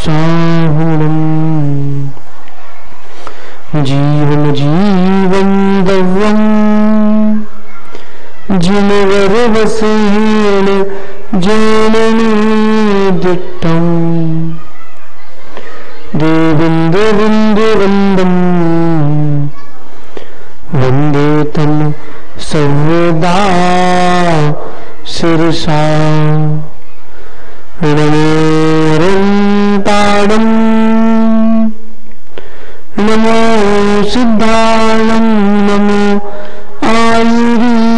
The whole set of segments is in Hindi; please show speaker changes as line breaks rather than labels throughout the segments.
साहुणम् जीवन जीवं दव्यम् जिनवर वसेन जननी दिट्टम् देविंद विंद वंदम् वंदे तम सर्वदा शिरसा ताड़म् नमो सिद्धाणं नमो आयुर्याणम्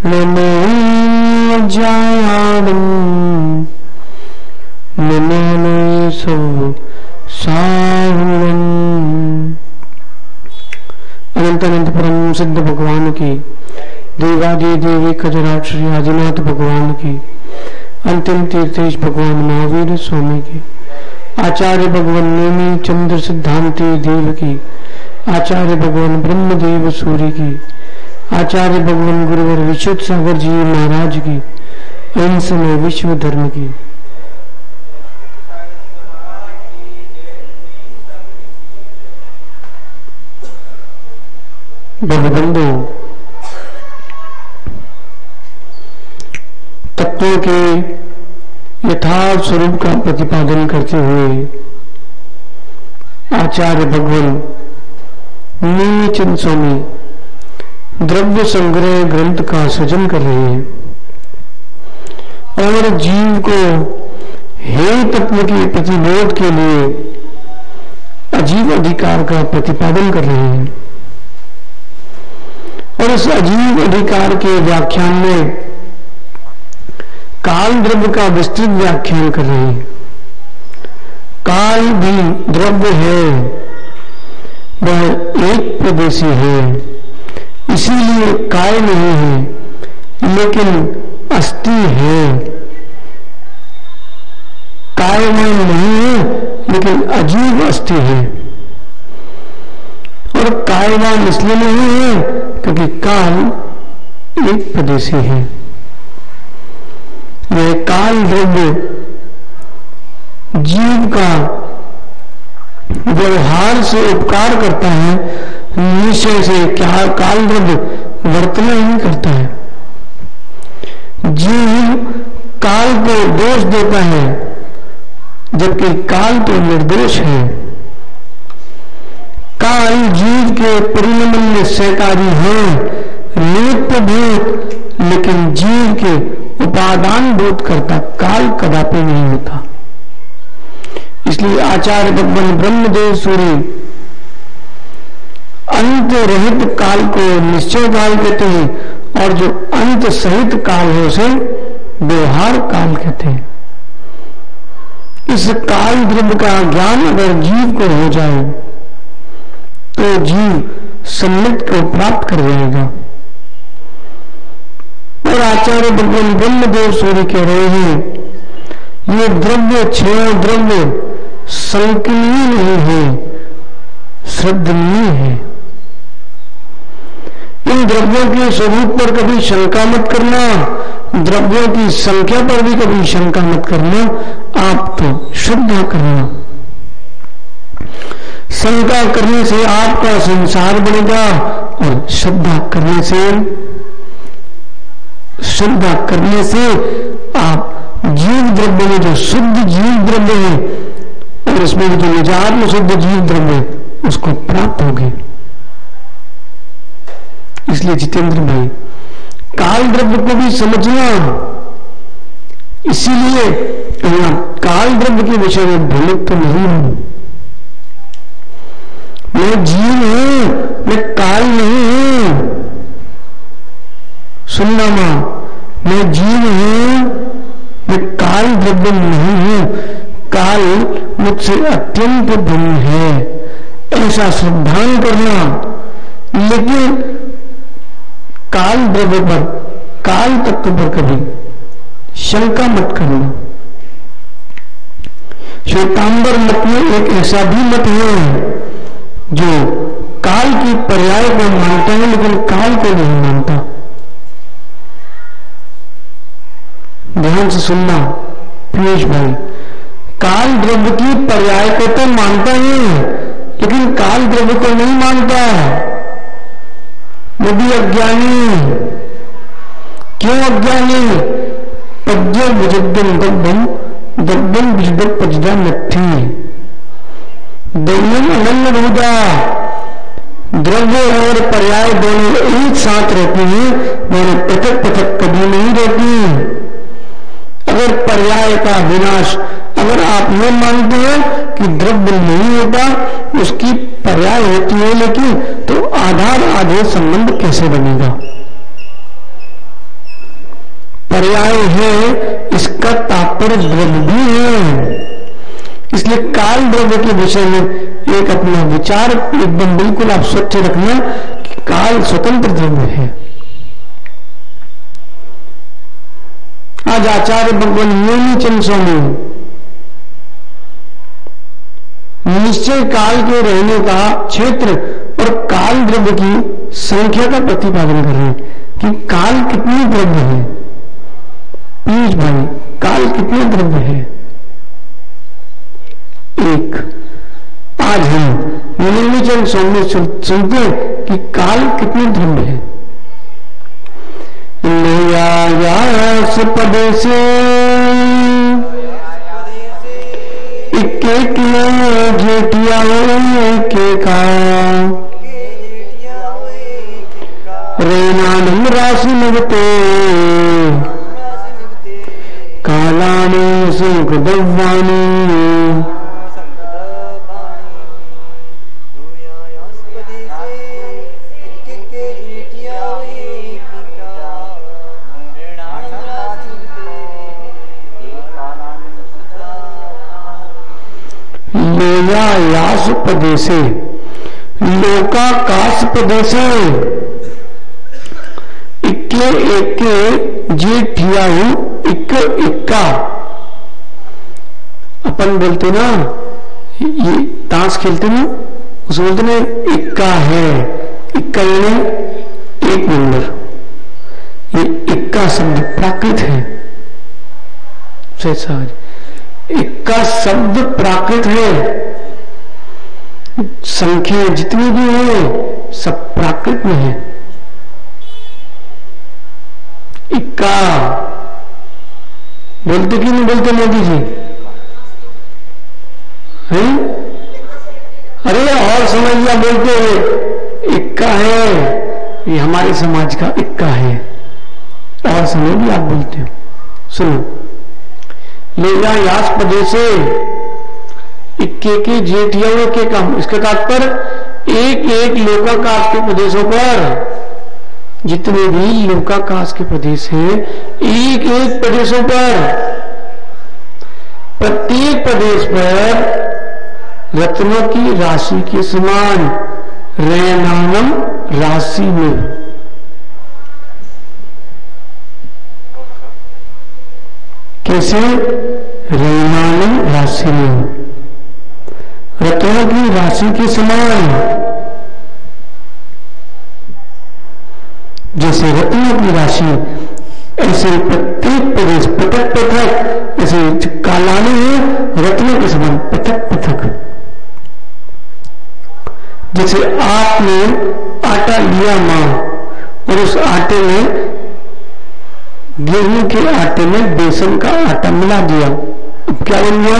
नमो अज्ञानम् नमो साहुणम्। अनंत अनंत परम सिद्ध भगवान की, देवादि देवी खजराक्षरी आदिनाथ भगवान की, अंतिम तीर्थेश भगवान महावीर स्वामी की, आचार्य भगवान नेमी चंद्र सिद्धांति देव की, आचार्य भगवान ब्रह्मदेव सूर्य की, आचार्य भगवान गुरुवर विशुद्ध सागर जी महाराज की, इन समय विश्व धर्म की। भगवंदो, तत्वों के यथार्थ स्वरूप का प्रतिपादन करते हुए आचार्य भगवान नीलचंद स्वामी द्रव्य संग्रह ग्रंथ का सृजन कर रहे हैं और जीव को हे तत्व के प्रतिबोध के लिए अजीव अधिकार का प्रतिपादन कर रहे हैं और इस अजीव अधिकार के व्याख्यान में काल द्रव्य का विस्तृत व्याख्यान कर रहे हैं। काल भी द्रव्य है, वह एक प्रदेशी है, इसीलिए काय नहीं है लेकिन अस्थि है। कायमान नहीं है लेकिन अजीव अस्थि है। और कायमान इसलिए नहीं है क्योंकि काल एक प्रदेशी है। यह काल द्रव्य जीव का व्यवहार से उपकार करता है, निश्चय से क्या काल द्रव्य वर्तना ही करता है। जीव काल को दोष देता है जबकि काल तो निर्दोष है। काल जीव के परिणमन में सहकारी है, निमित्त भूत, लेकिन जीव के उपादान बोध करता काल कदापि नहीं होता। इसलिए आचार्य भगवान ब्रह्मदेव सूर्य अंत रहित काल को निश्चय काल कहते हैं और जो अंत सहित काल है उसे व्यवहार काल कहते हैं। इस काल द्रव्य का ज्ञान अगर जीव को हो जाए तो जीव सम्मित को प्राप्त कर जाएगा। और आचार्य भगवान ब्रह्मदेव सूर्य कह रहे हैं ये द्रव्य क्षय द्रव्य संकीर्णीय नहीं है, श्रद्धनीय है। इन द्रव्यों के स्वरूप पर कभी शंका मत करना, द्रव्यों की संख्या पर भी कभी शंका मत करना, आप तो श्रद्धा करना। शंका करने से आपका संसार बनेगा और श्रद्धा करने से आप जीव द्रव्य में जो शुद्ध जीव द्रव्य है और इसमें जो निजात्म शुद्ध जीव द्रव्य उसको प्राप्त होगी। इसलिए जितेंद्र भाई काल द्रव्य को भी समझना, इसीलिए काल द्रव्य के विषय में भ्रमित तो नहीं हूं। मैं जीव हूं, मैं काल नहीं हूं। सुनना मां, मैं जीव हूं, मैं काल द्रव्य नहीं हूं। काल मुझसे अत्यंत भिन्न है, ऐसा श्रद्धान करना। लेकिन काल द्रव्य पर, काल तत्व पर कभी शंका मत करना। श्वेतांबर मत में एक ऐसा भी मत है जो काल की पर्याय को मानता है लेकिन काल को नहीं मानता। ध्यान से सुनना, पीयूष भाई, काल द्रव्य की पर्याय को तो मानता है लेकिन काल द्रव्य को नहीं मानता। वो भी अज्ञानी। क्यों अज्ञानी? पद्य विजद्दम दब्बम दब्बम विजद पजदा नत्थी दोनों अनन्य रूदा। द्रव्य और पर्याय दोनों एक साथ रहती हैं, दोनों पृथक पृथक कभी नहीं रहती। अगर पर्याय का विनाश अगर आप ये मानते हो कि द्रव्य नहीं होता, उसकी पर्याय होती है, लेकिन तो आधार आधे संबंध कैसे बनेगा? पर्याय है, इसका तात्पर्य द्रव्य भी है। इसलिए काल द्रव्य के विषय में एक अपना विचार एकदम बिल्कुल आप स्वच्छ रखना कि काल स्वतंत्र द्रव्य है। आज आचार्य भगवान योनीचंद स्वामी निश्चय काल के रहने का क्षेत्र और काल द्रव्य की संख्या का प्रतिपादन कर रहे हैं कि काल कितने द्रव्य है। पीयूष भाई, काल कितने द्रव्य है? एक। आज हम योनीचंद स्वामी सुनते हैं कि काल कितने द्रव्य है। पदे से जेठिया के का रेनानम राशि निगते कालाने सुख दव्वानी यास प्रदेशे लोकाकाश प्रदेशे इक्के एके जेठियाऊ इक्के इक्का। अपन बोलते ना, ये ताश खेलते ना, उसे बोलते ना इक्का है। इक्का यानी एक नंबर। ये इक्का शब्द प्राकृत है। सहज इक्का शब्द प्राकृत है। संख्या जितनी भी है सब प्राकृत में है। इक्का बोलते कि नहीं बोलते मोदी जी? हैं? अरे और समझिए, बोलते हैं इक्का है, ये हमारे समाज का इक्का है। और समझिए आप बोलते हो। सुनो, लेगा यास प्रदेशे इक्के के जेठिया के कम। इसका तात्पर्य एक एक लोकाकाश के प्रदेशों पर, जितने भी लोकाकाश के प्रदेश हैं, एक एक प्रदेशों पर, प्रत्येक प्रदेश पर रत्नों की राशि के समान रैनानम राशि में। कैसे? रैनानम राशि में, रत्नों की राशि के समान। जैसे रत्नों की राशि, ऐसे प्रत्येक प्रदेश पृथक पृथक, ऐसे कालाने हैं रत्नों के समान पृथक पृथक। जैसे आपने आटा लिया मां, और उस आटे में गेहूं के आटे में बेसन का आटा मिला दिया, अब क्या बन गया?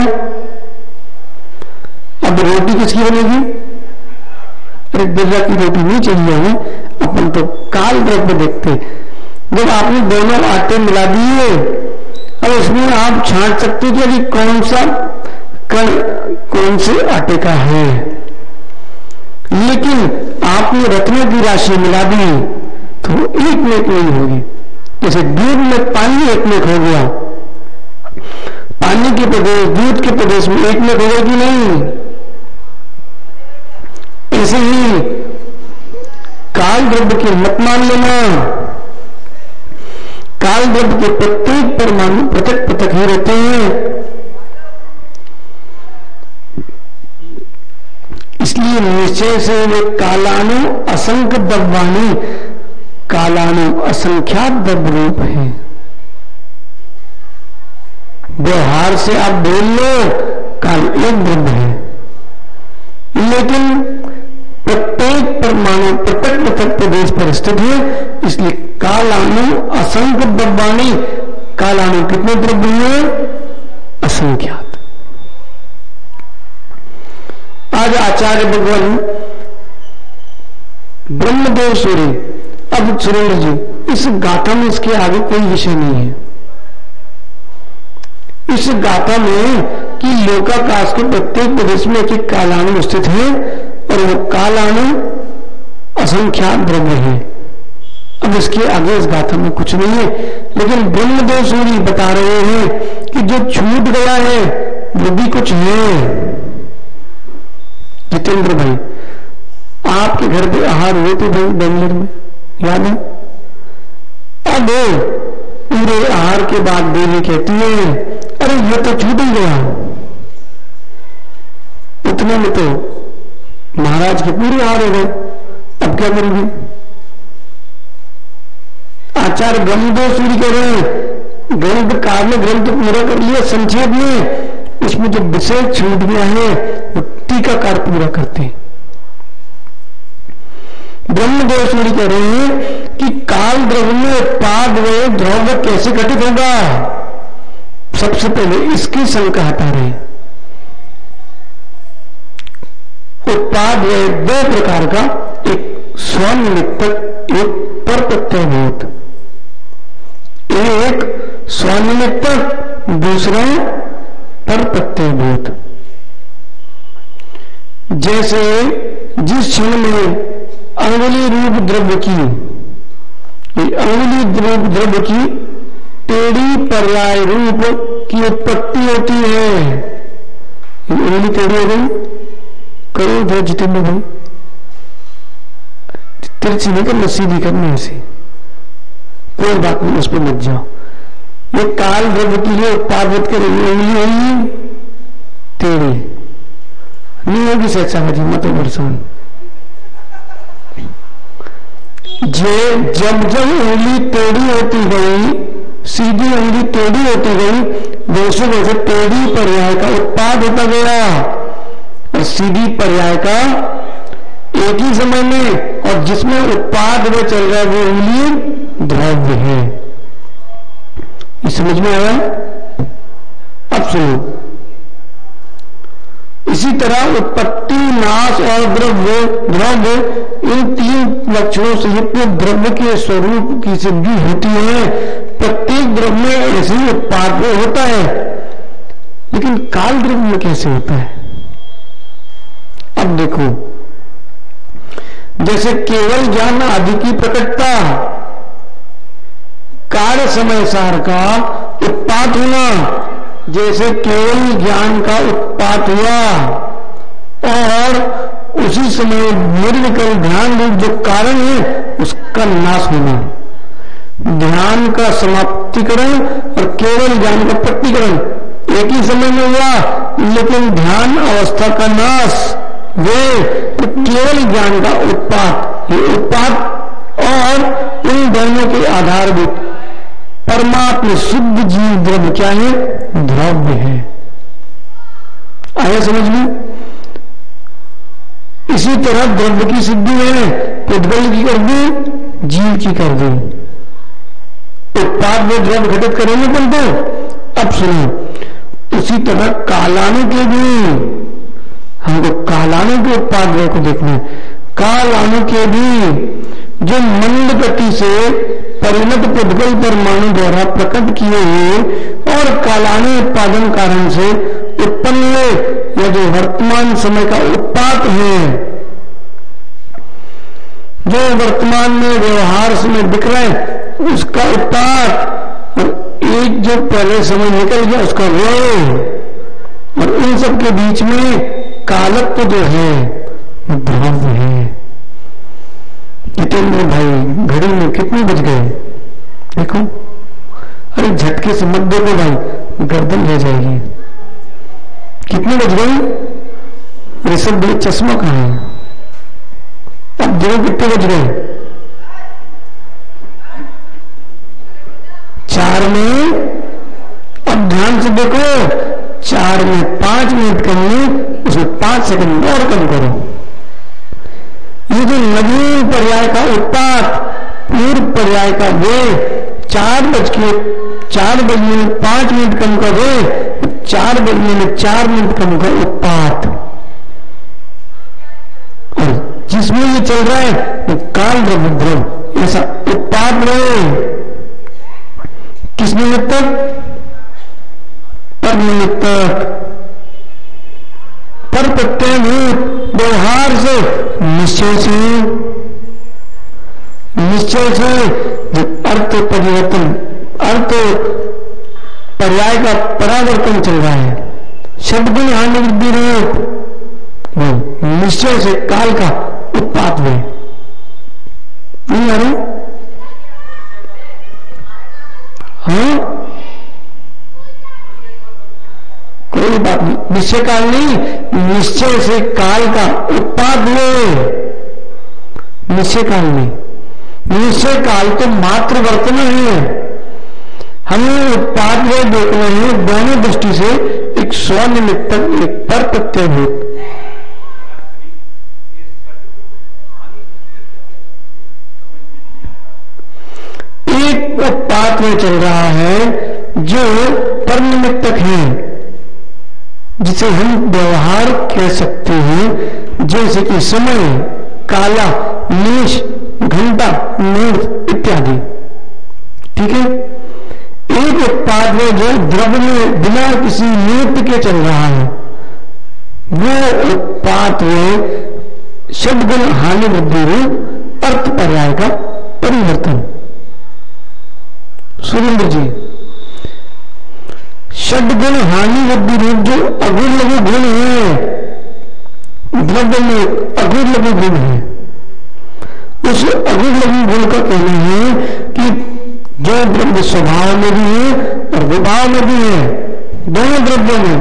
अब रोटी किसकी बनेगी? अरे बिरला की रोटी नहीं चाहिए हमें, अपन तो काल द्रव्य देखते। जब आपने दोनों आटे मिला दिए, अब उसमें आप छांट सकते कि अभी कौन सा कौन से आटे का है। लेकिन आपने रत्नों की राशि मिला दी तो एक में एक नहीं होगी। जैसे दूध में पानी एक में हो गया, पानी के प्रदेश दूध के प्रदेश में एक में होगा कि नहीं? ऐसे ही काल द्रव्य की मत मान लेना। काल द्रव्य के प्रत्येक परमाणु पृथक पृथक ही रहते हैं। इसलिए निश्चय से वे कालानु असंख्य द्रव्याणि, कालानु असंख्यात द्रव्य रूप है। व्यवहार से आप बोल लो काल एक द्रव्य है, लेकिन प्रत्येक परमाणु प्रत्येक पृथक प्रदेश पर स्थित है, इसलिए कालाणु असंख्य द्रव्याणि। कालाणु कितने द्रव्य हैं? असंख्यात। आज आचार्य भगवान ब्रह्मदेव सूर्य, अब सुरेंद्र जी, इस गाथा में इसके आगे कोई विषय नहीं है। इस गाथा में कि लोकाकाश के प्रत्येक प्रदेश में एक एक कालाणु स्थित है और वो कालाणु असंख्यात द्रव्य है। अब इसके आगे इस गाथा में कुछ नहीं है, लेकिन ब्रह्मदेव सूर्य बता रहे हैं कि जो छूट गया है वो भी कुछ है। जितेंद्र भाई, आपके घर पे आहार हुए थे बेंगलोर में, याद है? अब पूरे आहार के बाद देवी कहती है अरे ये तो छूट ही गया। उतने में तो महाराज के पूरे आहार हो गए, अब क्या करोगे? आचार्य ब्रह्मदेव सूर्य कह रहे हैं ग्रंथकार ने ग्रंथ पूरा कर लिया संक्षेप में, उसमें जो विषय छूट गया है वो टीकाकार पूरा करते हैं। ब्रह्मदेव सूर्य कह रहे हैं कि काल द्रव्य में उत्पाद व द्रव्य कैसे घटित होगा। सबसे पहले इसकी शंका हटा रहे हैं। उत्पाद व दो प्रकार का, एक स्वनिमित्तक, एक पर प्रत्ययभूत। एक स्वनिमित्तक, दूसरा पर प्रत्ययभूत। जैसे जिस क्षण में अंगुली रूप द्रव्य की, अंगुली रूप द्रव्य की टेढ़ी पर्याय रूप की उत्पत्ति होती है। अंगुली टेढ़ी हो गई, करो उधर जितेंद्र भाई, तिरछी नहीं करना, सीधी करना ऐसे, कोई बात नहीं, उस पर मत जाओ। ये काल द्रव्य के लिए उत्पादित करेंगे, उंगली होगी टेढ़ी नहीं होगी, सच्चा भाजी मत परेशान। जब जब उंगली टेढ़ी होती गई, सीधी उंगली टेढ़ी होती गई, वैसे वैसे टेढ़ी पर्याय का उत्पाद होता गया और सीधी पर्याय का एक ही समय में, और जिसमें उत्पाद में चल रहा है वो उंगली द्रव्य है। ये समझ में आया? अब सुनो, इसी तरह उत्पत्ति, नाश और द्रव्य, इन तीन लक्षणों से युक्त द्रव्य के स्वरूप की सिद्धि होती है। प्रत्येक द्रव्य में ऐसे ही उत्पाद होता है, लेकिन काल द्रव्य में कैसे होता है? अब देखो, जैसे केवल ज्ञान आदि की प्रकटता, कार्य समय सार का उत्पाद होना, जैसे केवल ज्ञान का उत्पात हुआ और उसी समय निर्विकल्प ध्यान रूप जो कारण है उसका नाश होना। ध्यान का समाप्तिकरण और केवल ज्ञान का प्रकटीकरण एक ही समय में हुआ, लेकिन ध्यान अवस्था का नाश वे तो केवल ज्ञान का उत्पात। ये उत्पात और इन दोनों के आधारभूत परमात्मा शुद्ध जीव द्रव्य क्या है? द्रव्य है। आया समझ में? इसी तरह द्रव्य की सिद्धि है, पुद्गल की कर दी, जीव की कर दी। उत्पाद में द्रव्य घटित करेंगे कल तो। अब सुनो, उसी तरह कालाणु के भी, हमको कालाणु के उत्पाद को देखना है। कालाणु के भी जो मंद गति से परिणत पुद्गल परमाणु द्वारा प्रकट किए हुए और कालाणु उत्पादन कारण से उत्पन्न हुए, या जो वर्तमान समय का उत्पाद है, जो वर्तमान में व्यवहार समय दिख रहा है उसका उत्पाद, और एक जो पहले समय निकल गया उसका व्यय, और इन सब के बीच में कालत्व जो है वो द्रव्य है। जितेंद्र भाई, घड़ी में कितने बज गए देखो? अरे झटके से मत देखो भाई, गर्दन ले जाएगी। कितने बज गए? ऋषभ भाई चश्मा कहाँ है? अब देखो कितने बज गए? 4 में। अब अब ध्यान से देखो, 4 में 5 मिनट करनी, उसमें 5 सेकंड और कम करो। ये जो नवीन पर्याय का उत्पात, पूर्व पर्याय का वे 4 बजने 5 मिनट कम का वे, 4 बजने में 4 मिनट कम का उत्पात, और जिसमें ये चल रहा है वो काल द्रव्य, ऐसा उत्पाद रहे। किस निमित्त तक? पर निमित्त तक, पर प्रत्ययभूत व्यवहार से, निश्चय से जो अर्थ परिवर्तन, अर्थ पर्याय का परावर्तन चल रहा है, शब्द गुण हानि वृद्धि रूप निश्चय से काल का उत्पात हुए। नहीं आ रहा? हाँ, कोई बात नहीं, निश्चय काल नहीं, निश्चय से काल का उत्पाद हुए। निश्चय काल नहीं, निश्चय काल तो मात्र वर्तन है। हमें उत्पाद हुए देख रहे हैं दोनों दृष्टि से, एक स्वनिमित्त, एक पर प्रत्ययभूत। एक उत्पाद में चल रहा है जो पर निमित्तक है, जिसे हम व्यवहार कह सकते हैं, जैसे कि समय, काला, निश, घंटा, मुहूर्त इत्यादि। ठीक है। एक उत्पाद में जो द्रव्य में बिना किसी निमित्त के चल रहा है, वो उत्पाद में शब्द गुण हानि वृद्धि रूप अर्थ पर्याय का परिवर्तन। सुरेंद्र जी, षड गुण हानि वृद्धि रूप जो अगुण लघु गुण है, द्रव्य में अगुण लघु गुण है, उस अगुण लघु गुण का कहना है कि जो द्रव्य स्वभाव में भी है और विभाव में भी है, दोनों द्रव्यों में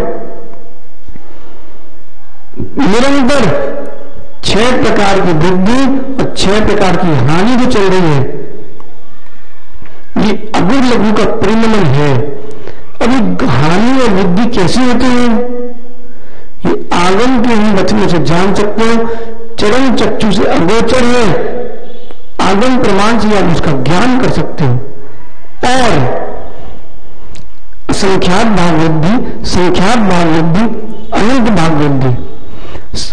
निरंतर 6 प्रकार की वृद्धि और 6 प्रकार की हानि जो चल रही है, ये अगुण लघु का परिणमन है। अभी हानि और वृद्धि कैसी होती है, ये आगम के ही वचनों से जान सकते हो, चरण चक्षु से अगोचर है, आगम प्रमाण से आप उसका ज्ञान कर सकते हो। और संख्यात भाग वृद्धि, संख्यात भाग वृद्धि, अनंत भाग वृद्धि,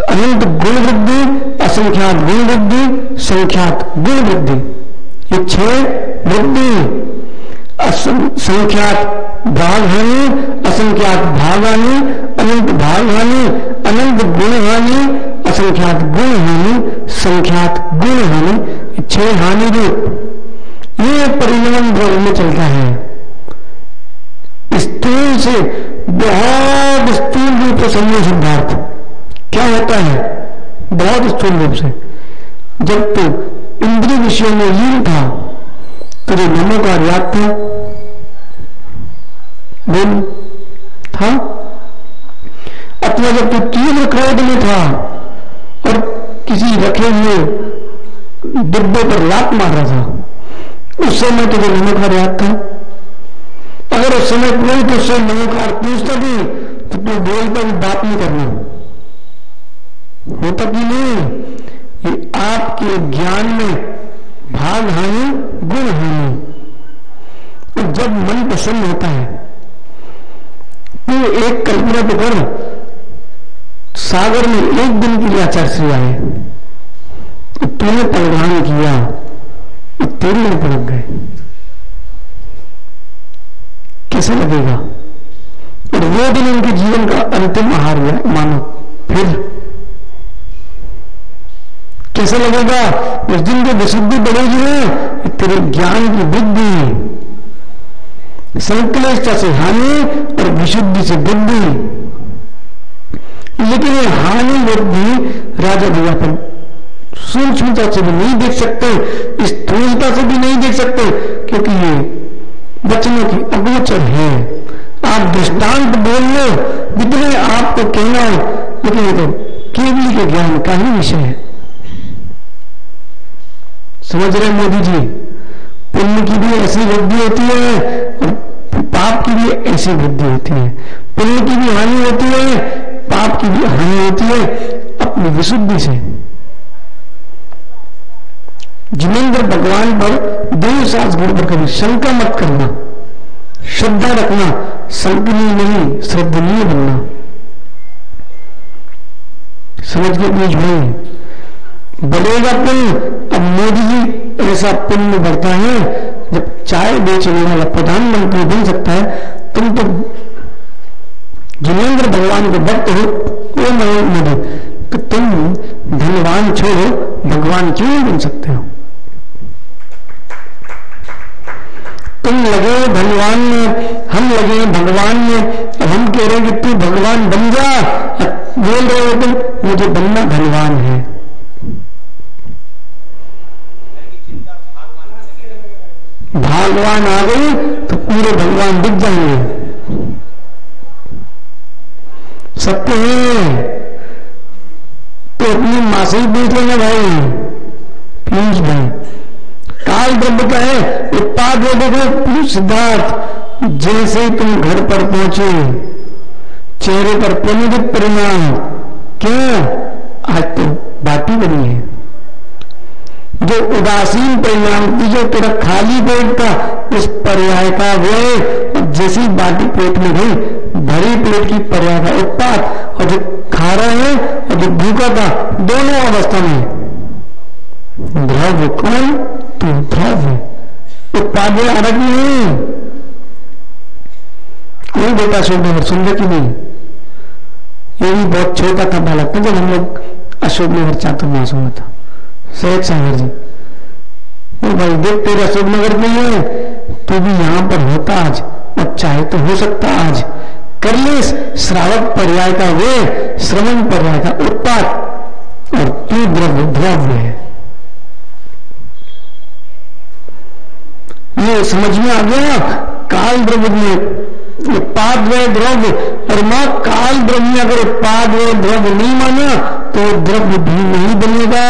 अनंत गुण वृद्धि, असंख्यात गुण वृद्धि, संख्यात गुण वृद्धि, ये 6 वृद्धि। संख्यात भाग हानि, असंख्यात भाग हानि, अनंत भाग हानि, अनंत गुण हानि, असंख्यात गुण हानि, संख्यात गुण हानि, 6 हानि रूप ये परिणाम द्रव्य में चलता है। स्थूल से बहुत स्थूल रूप से समझो सिद्धार्थ, क्या होता है बहुत स्थूल रूप से। जब तो इंद्रिय विषयों में लीन था, तुझे नमोकार याद था, बोल था, अथवा जब तू तीव्र क्रोध में था और किसी रखे हुए डिब्बे पर लात मार रहा था, उस समय तुझे नमोकार याद था। अगर उस समय कोई तुझसे नमोकार पूछता भी तो तू बोलता भी बात नहीं करना, होता कि नहीं। ये आपके ज्ञान में भाग हानि गुण हानि। तो जब मन प्रसन्न होता है तो एक कल्पना तो कर, सागर में एक दिन के लिए आचार्य श्री आए, तूने परिधान किया, तेरे में पड़क गए, कैसा लगेगा। और वो दिन उनके जीवन का अंतिम आहार हुआ मानो, फिर कैसा लगेगा। उस दिन जो विशुद्धि बढ़ेगी ना, तेरे ज्ञान की वृद्धि, संक्लेष्टता से हानि और विशुद्धि से वृद्धि। लेकिन ये हानि वृद्धि राजा दिवापन सूक्ष्मता से भी नहीं देख सकते, स्थूलता से भी नहीं देख सकते, क्योंकि ये वचनों की अगोचर है। आप दृष्टांत बोल लो जितने आपको कहना हो, लेकिन ये तो केवल के ज्ञान का ही विषय है। समझ रहे मोदी जी, पुण्य की भी ऐसी वृद्धि होती है और पाप की भी ऐसी वृद्धि होती है, पुण्य की भी हानि होती है, पाप की भी हानि होती है। अपनी विशुद्धि से जिनेंद्र भगवान पर देव सास गुरु पर कभी शंका मत करना, श्रद्धा रखना, संकनीय नहीं श्रद्धनीय बनना। समझ के बीच में बढ़ेगा पुण्य। अब मोदी जी ऐसा पुण्य बढ़ता है, जब चाय बेचने वाला प्रधानमंत्री बन सकता है, तुम तो जिनेंद्र भगवान के भक्त हो, वो मोदी, तो तुम धनवान छोड़ो, भगवान क्यों नहीं बन सकते हो? तुम लगे धनवान में, हम लगे भगवान में। अब हम कह रहे हैं कि तू भगवान बन जा, बोल रहे हो तुम मुझे बनना धनवान है। भगवान आ गई तो पूरे भगवान दिख जाएंगे। सत्य है तो अपनी मां से ही पूछ लेना भाई, पीयूष भाई। काल द्रव्य का है उत्पाद। वो देखो सिद्धार्थ, जैसे तुम घर पर पहुंचे, चेहरे पर पुनरुत परिणाम। क्यों? आज तो बाटी बनी है। जो उदासीन परिणाम थी, जो तेरा खाली पेट था, उस पर्याय का वो जैसी बाटी पेट में गई, भरी पेट की पर्याय का उत्पाद। और जो खा रहे हैं और जो भूखा था, दोनों अवस्था में द्रव्य कौन? तो द्रव्य उत्पाद अलग नहीं। कोई बेटा सुंदर की नहीं, ये भी बहुत छोटा था बालक था जब हम लोग अशोकनगर चातुर्मास हुआ था। सहज सागर जी, वो भाई देख तेरा अशोकनगर में है, तू भी यहां पर होता आज, और चाहे तो हो सकता आज कर ले श्रावक पर्याय का वे श्रवण पर्याय का उत्पाद, और तू द्रव्य है। ये समझ में आ गया? काल द्रव्य में उत्पाद व द्रव्य, और मां काल द्रव्य अगर उत्पाद व द्रव्य नहीं माना तो द्रव्य भी नहीं बनेगा।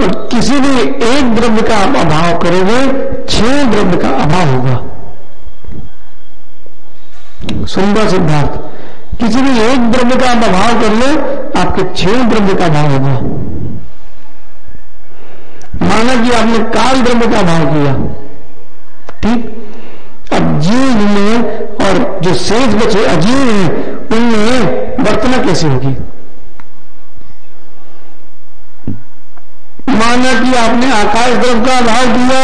और किसी भी एक द्रव्य का आप अभाव करोगे, 6 द्रव्य का अभाव होगा। सुंदर सिद्धार्थ, किसी भी एक द्रव्य का आप अभाव कर लो, आपके 6 द्रव्य का अभाव होगा। माना कि आपने काल द्रव्य का अभाव किया, ठीक। अब जीव में और जो शेष बचे अजीव हैं, उनमें वर्तना कैसे होगी? माना कि आपने आकाश द्रव्य का अभाव किया,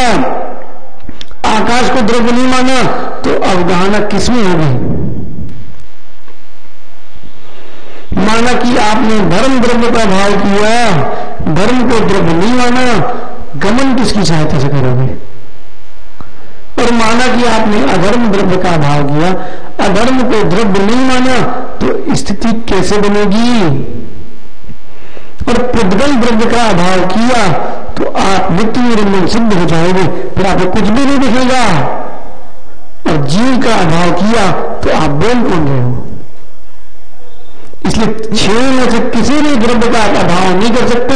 आकाश को द्रव्य नहीं माना, तो अवगाहना किसमें होगी? माना कि आपने धर्म द्रव्य का अभाव किया, धर्म को द्रव्य नहीं माना, गमन किसकी सहायता से करोगे? और माना कि आपने अधर्म द्रव्य का अभाव किया, अधर्म को द्रव्य नहीं माना, तो स्थिति कैसे बनेगी? और पुद्गल द्रव्य का अभाव किया तो आप मृत्यु निरंजन सिद्ध हो जाओगे, फिर आपको कुछ भी नहीं दिखेगा। और जीव का अभाव किया तो आप बोल कौन रहे हो? इसलिए 6 में से किसी भी द्रव्य का आप अभाव नहीं कर सकते।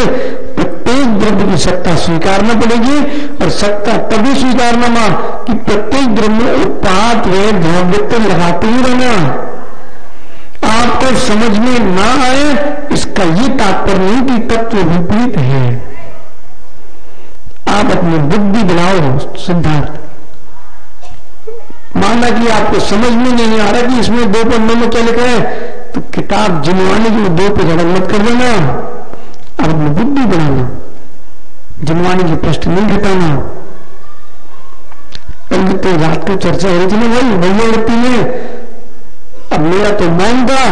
प्रत्येक द्रव्य की सत्ता स्वीकारना पड़ेगी, और सत्ता तभी स्वीकारना मां कि प्रत्येक द्रव्य उत्पाद व द्रव्यत्व लगाते ही रहना। आपको समझ में ना आए इसका ये तात्पर्य नहीं कि तत्व विपरीत है। आप अपनी बुद्धि बनाओ सिद्धार्थ। माना कि आपको समझ में नहीं आ रहा कि इसमें 2 पन्नों में क्या लिखा है, तो किताब जिनवाने की 2 पे झड़क मत कर देना। अब अपनी बुद्धि बनाना, जिनवाने की प्रश्न नहीं घटाना। कल तो रात को चर्चा हो रही थी ना भाई भैया में, अब मेरा तो मन था,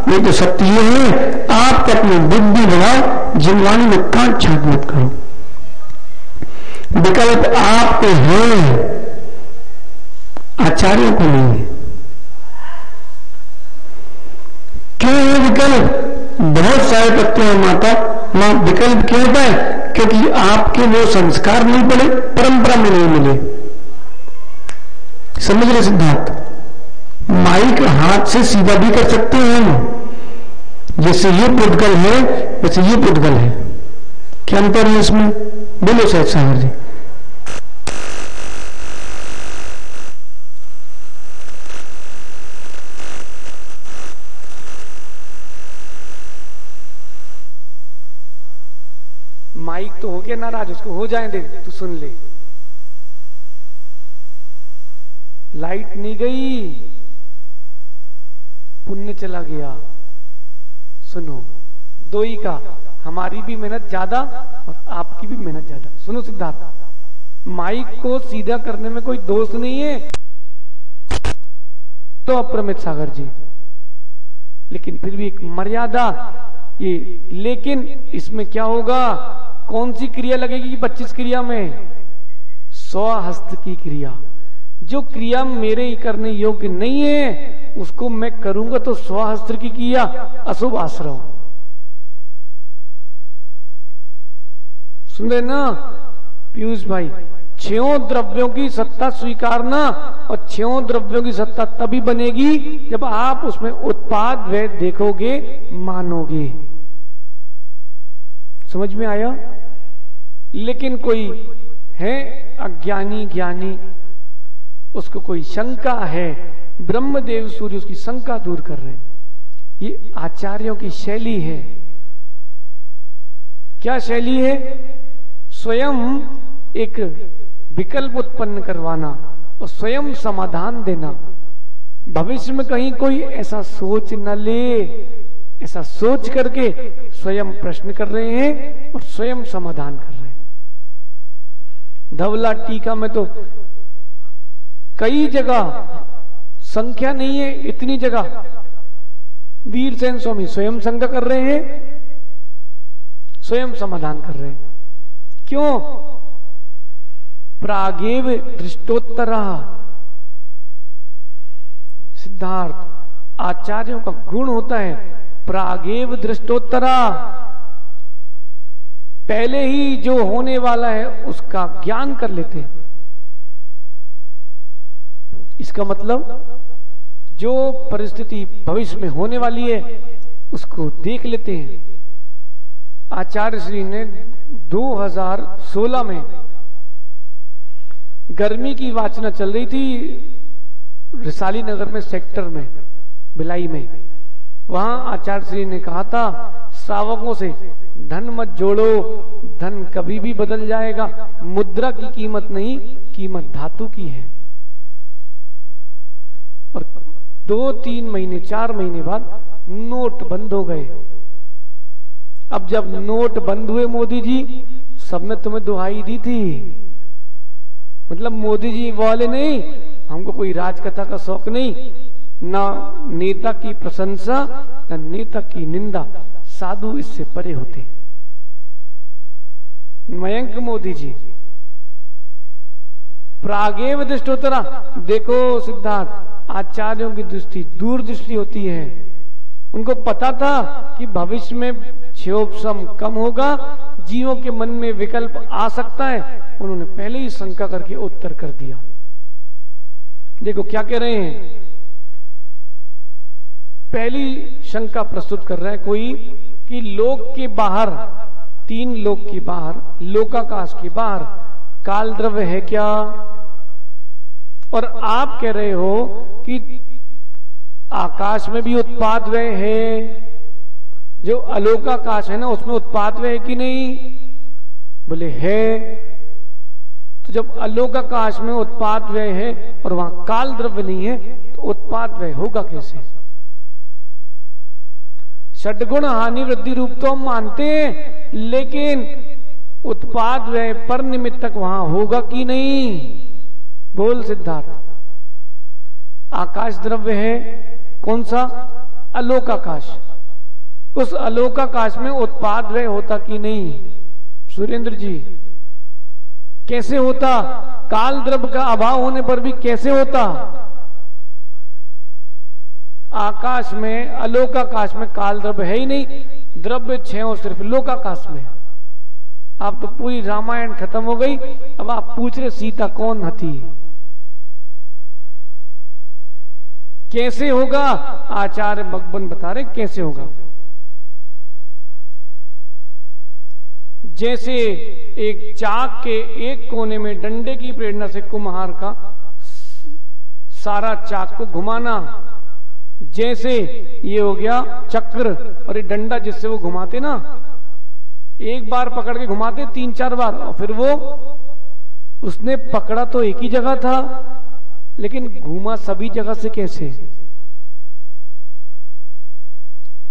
ये तो सत्य ये है। आप अपनी बुद्धि बढ़ाओ, जिनवानी में कांट छाट मत करो। विकल्प आपको है, आचार्यों को नहीं है। क्यों है विकल्प? बहुत सारे तत्व हैं माता मां, विकल्प क्यों होता है? क्योंकि आपके वो संस्कार नहीं पड़े, परंपरा में नहीं मिले। समझ रहे सिद्धार्थ? माइक हाथ से सीधा भी कर सकते हैं, जैसे ये पुद्गल है वैसे ये पुद्गल है। क्या अंतर है इसमें? बोलो सहज सागर जी। माइक तो हो गया नाराज, उसको हो जाए दे, तू सुन ले। लाइट नहीं गई, पुण्य चला गया। सुनो, दो ही का, हमारी भी मेहनत ज्यादा और आपकी भी मेहनत ज्यादा। सुनो सिद्धार्थ, माइक को सीधा करने में कोई दोष नहीं है तो अप्रमित सागर जी, लेकिन फिर भी एक मर्यादा ये। लेकिन इसमें क्या होगा, कौन सी क्रिया लगेगी 25 क्रिया में? स्वहस्त की क्रिया। जो क्रिया मेरे करने योग्य नहीं है उसको मैं करूंगा तो स्वहस्त्र की क्रिया, अशुभ आश्रम। सुन रहे ना पीयूष भाई, 6 द्रव्यों की सत्ता स्वीकारना, और 6 द्रव्यों की सत्ता तभी बनेगी जब आप उसमें उत्पाद व देखोगे, मानोगे। समझ में आया? लेकिन कोई है अज्ञानी ज्ञानी, उसको कोई शंका है, ब्रह्मदेव सूर्य उसकी शंका दूर कर रहे हैं। ये आचार्यों की शैली है। क्या शैली है? स्वयं एक विकल्प उत्पन्न करवाना और स्वयं समाधान देना। भविष्य में कहीं कोई ऐसा सोच न ले, ऐसा सोच करके स्वयं प्रश्न कर रहे हैं और स्वयं समाधान कर रहे हैं। धवला टीका में तो कई जगह, संख्या नहीं है, इतनी जगह वीरसेन स्वामी स्वयं शंका कर रहे हैं, स्वयं समाधान कर रहे हैं। क्यों? प्रागेव दृष्टोत्तरा। सिद्धार्थ, आचार्यों का गुण होता है प्रागेव दृष्टोत्तरा, पहले ही जो होने वाला है उसका ज्ञान कर लेते हैं। इसका मतलब जो परिस्थिति भविष्य में होने वाली है उसको देख लेते हैं। आचार्य श्री ने 2016 में गर्मी की वाचना चल रही थी रिसाली नगर में, सेक्टर में, भिलाई में। वहां आचार्य श्री ने कहा था श्रावकों से, धन मत जोड़ो, धन कभी भी बदल जाएगा, मुद्रा की कीमत नहीं, कीमत धातु की है। और 2-3 महीने 4 महीने बाद नोट बंद हो गए। अब जब नोट बंद हुए मोदी जी, सबने तुम्हें दुहाई दी थी, मतलब मोदी जी वाले नहीं, हमको कोई राजकथा का शौक नहीं, ना नेता की प्रशंसा ना नेता की निंदा, साधु इससे परे होते। मयंक मोदी जी प्रागेव दृष्टोत्तरा। देखो सिद्धार्थ, आचार्यों की दृष्टि दूरदृष्टि होती है। उनको पता था कि भविष्य में क्षोभसम कम होगा, जीवों के मन में विकल्प आ सकता है, उन्होंने पहले ही शंका करके उत्तर कर दिया। देखो क्या कह रहे हैं, पहली शंका प्रस्तुत कर रहा है कोई कि लोक के बाहर, 3 लोक के बाहर, लोकाकाश के बाहर काल द्रव्य है क्या? और आप कह रहे हो कि आकाश में भी उत्पाद व्यय है, जो अलोकाकाश है ना उसमें उत्पाद व्यय है कि नहीं? बोले है। तो जब अलोकाकाश में उत्पाद व्यय है और वहां काल द्रव्य नहीं है तो उत्पाद व्यय होगा कैसे? षड्गुण हानि वृद्धि रूप तो हम मानते हैं, लेकिन उत्पाद व्यय पर निमित्तक वहां होगा कि नहीं? बोल सिद्धार्थ। आकाश द्रव्य है कौन सा? अलोकाकाश। उस अलोकाकाश में उत्पाद व्यय होता कि नहीं? सुरेंद्र जी कैसे होता? काल द्रव्य का अभाव होने पर भी कैसे होता? आकाश में, अलोकाकाश में काल द्रव्य है ही नहीं, द्रव्य 6 सिर्फ लोकाकाश में। आप तो पूरी रामायण खत्म हो गई, अब आप पूछ रहे सीता कौन हती? कैसे होगा? आचार्य भगवान बता रहे कैसे होगा। जैसे एक चाक के एक कोने में डंडे की प्रेरणा से कुम्हार का सारा चाक को घुमाना, जैसे ये हो गया चक्र और ये डंडा जिससे वो घुमाते ना, एक बार पकड़ के घुमाते 3-4 बार, और फिर वो उसने पकड़ा तो एक ही जगह था, लेकिन घूमा सभी जगह से कैसे?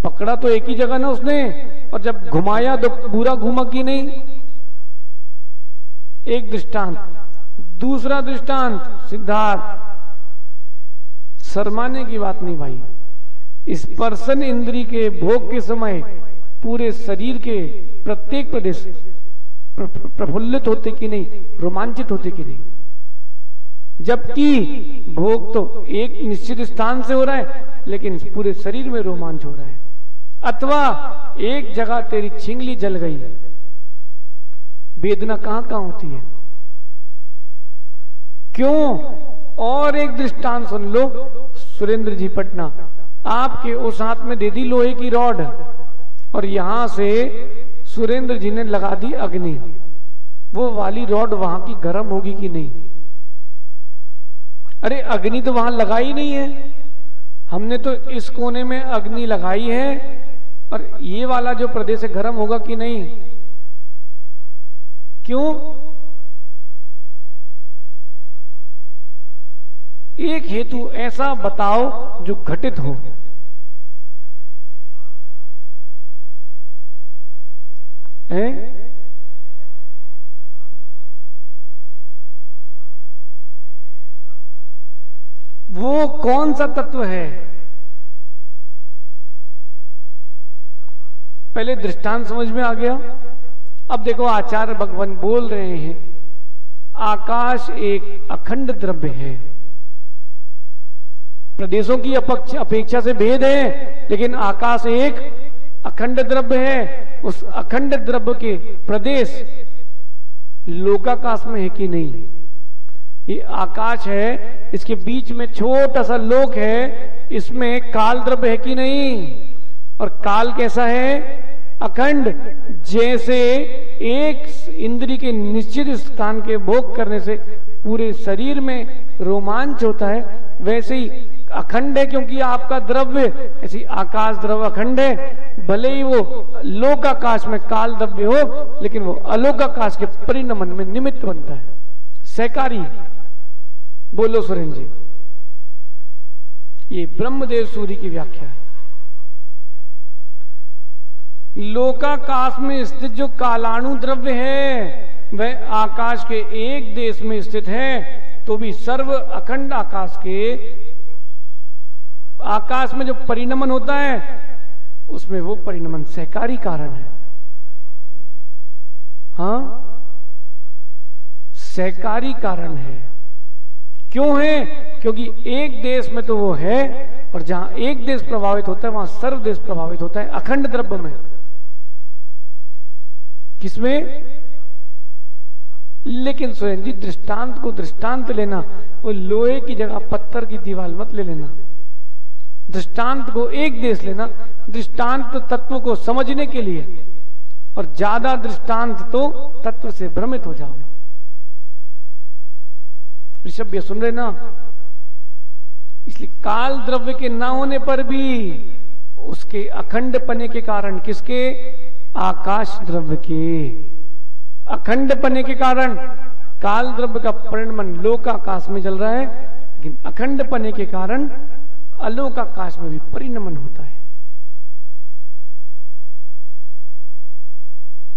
पकड़ा तो एक ही जगह ना उसने, और जब घुमाया तो पूरा घूमा कि नहीं? एक दृष्टांत। दूसरा दृष्टांत, सिद्धार्थ, शर्माने की बात नहीं भाई। स्पर्शन इंद्री के भोग के समय पूरे शरीर के प्रत्येक प्रदेश प्रफुल्लित होते कि नहीं, रोमांचित होते कि नहीं? जबकि भोग तो एक निश्चित स्थान से हो रहा है, लेकिन पूरे शरीर में रोमांच हो रहा है। अथवा एक जगह तेरी छिंगली जल गई, वेदना कहां कहां होती है? क्यों? और एक दृष्टांत सुन लो, सुरेंद्र जी पटना, आपके उस हाथ में दे दी लोहे की रॉड, और यहां से सुरेंद्र जी ने लगा दी अग्नि, वो वाली रॉड वहां की गर्म होगी कि नहीं? अरे अग्नि तो वहां लगाई नहीं है, हमने तो इस कोने में अग्नि लगाई है, और ये वाला जो प्रदेश है गर्म होगा कि नहीं? क्यों? एक हेतु ऐसा बताओ जो घटित हो। है? वो कौन सा तत्व है? पहले दृष्टांत समझ में आ गया। अब देखो आचार्य भगवान बोल रहे हैं, आकाश एक अखंड द्रव्य है। प्रदेशों की अपेक्षा से भेद है, लेकिन आकाश एक अखंड द्रव्य है। उस अखंड द्रव्य के प्रदेश लोकाकाश में है कि नहीं? ये आकाश है, इसके बीच में छोटा सा लोक है, इसमें काल द्रव्य है कि नहीं? और काल कैसा है? अखंड। जैसे एक इंद्री के निश्चित स्थान के भोग करने से पूरे शरीर में रोमांच होता है, वैसे ही अखंड है, क्योंकि आपका द्रव्य, ऐसी आकाश द्रव्य अखंड है। भले ही वो लोकाकाश में काल द्रव्य हो, लेकिन वो अलोकाकाश के परिणमन में निमित्त बनता है, सहकारी। बोलो सुरेंद्र जी। ये ब्रह्मदेव सूर्य की व्याख्या है। लोकाकाश में स्थित जो कालाणु द्रव्य है, वह आकाश के एक देश में स्थित है, तो भी सर्व अखंड आकाश में जो परिणमन होता है, उसमें वो परिणमन सहकारी कारण है। हाँ, सहकारी कारण है। क्यों है? क्योंकि एक देश में तो वो है, और जहां एक देश प्रभावित होता है वहां सर्व देश प्रभावित होता है, अखंड द्रव्य में। किसमें? लेकिन स्वयं जी दृष्टांत को दृष्टांत लेना, वो लोहे की जगह पत्थर की दीवार मत ले लेना। दृष्टांत को एक देश लेना, दृष्टांत तत्व को समझने के लिए, और ज्यादा दृष्टांत तो तत्व से भ्रमित हो जाओगे। ऋषभ ये सुन रहे ना? इसलिए काल द्रव्य के ना होने पर भी उसके अखंड पने के कारण, किसके? आकाश द्रव्य के अखंड पने के कारण काल द्रव्य का परिणमन लोकाकाश में चल रहा है, लेकिन अखंड पने के कारण अलोकाकाश में भी परिणमन होता है।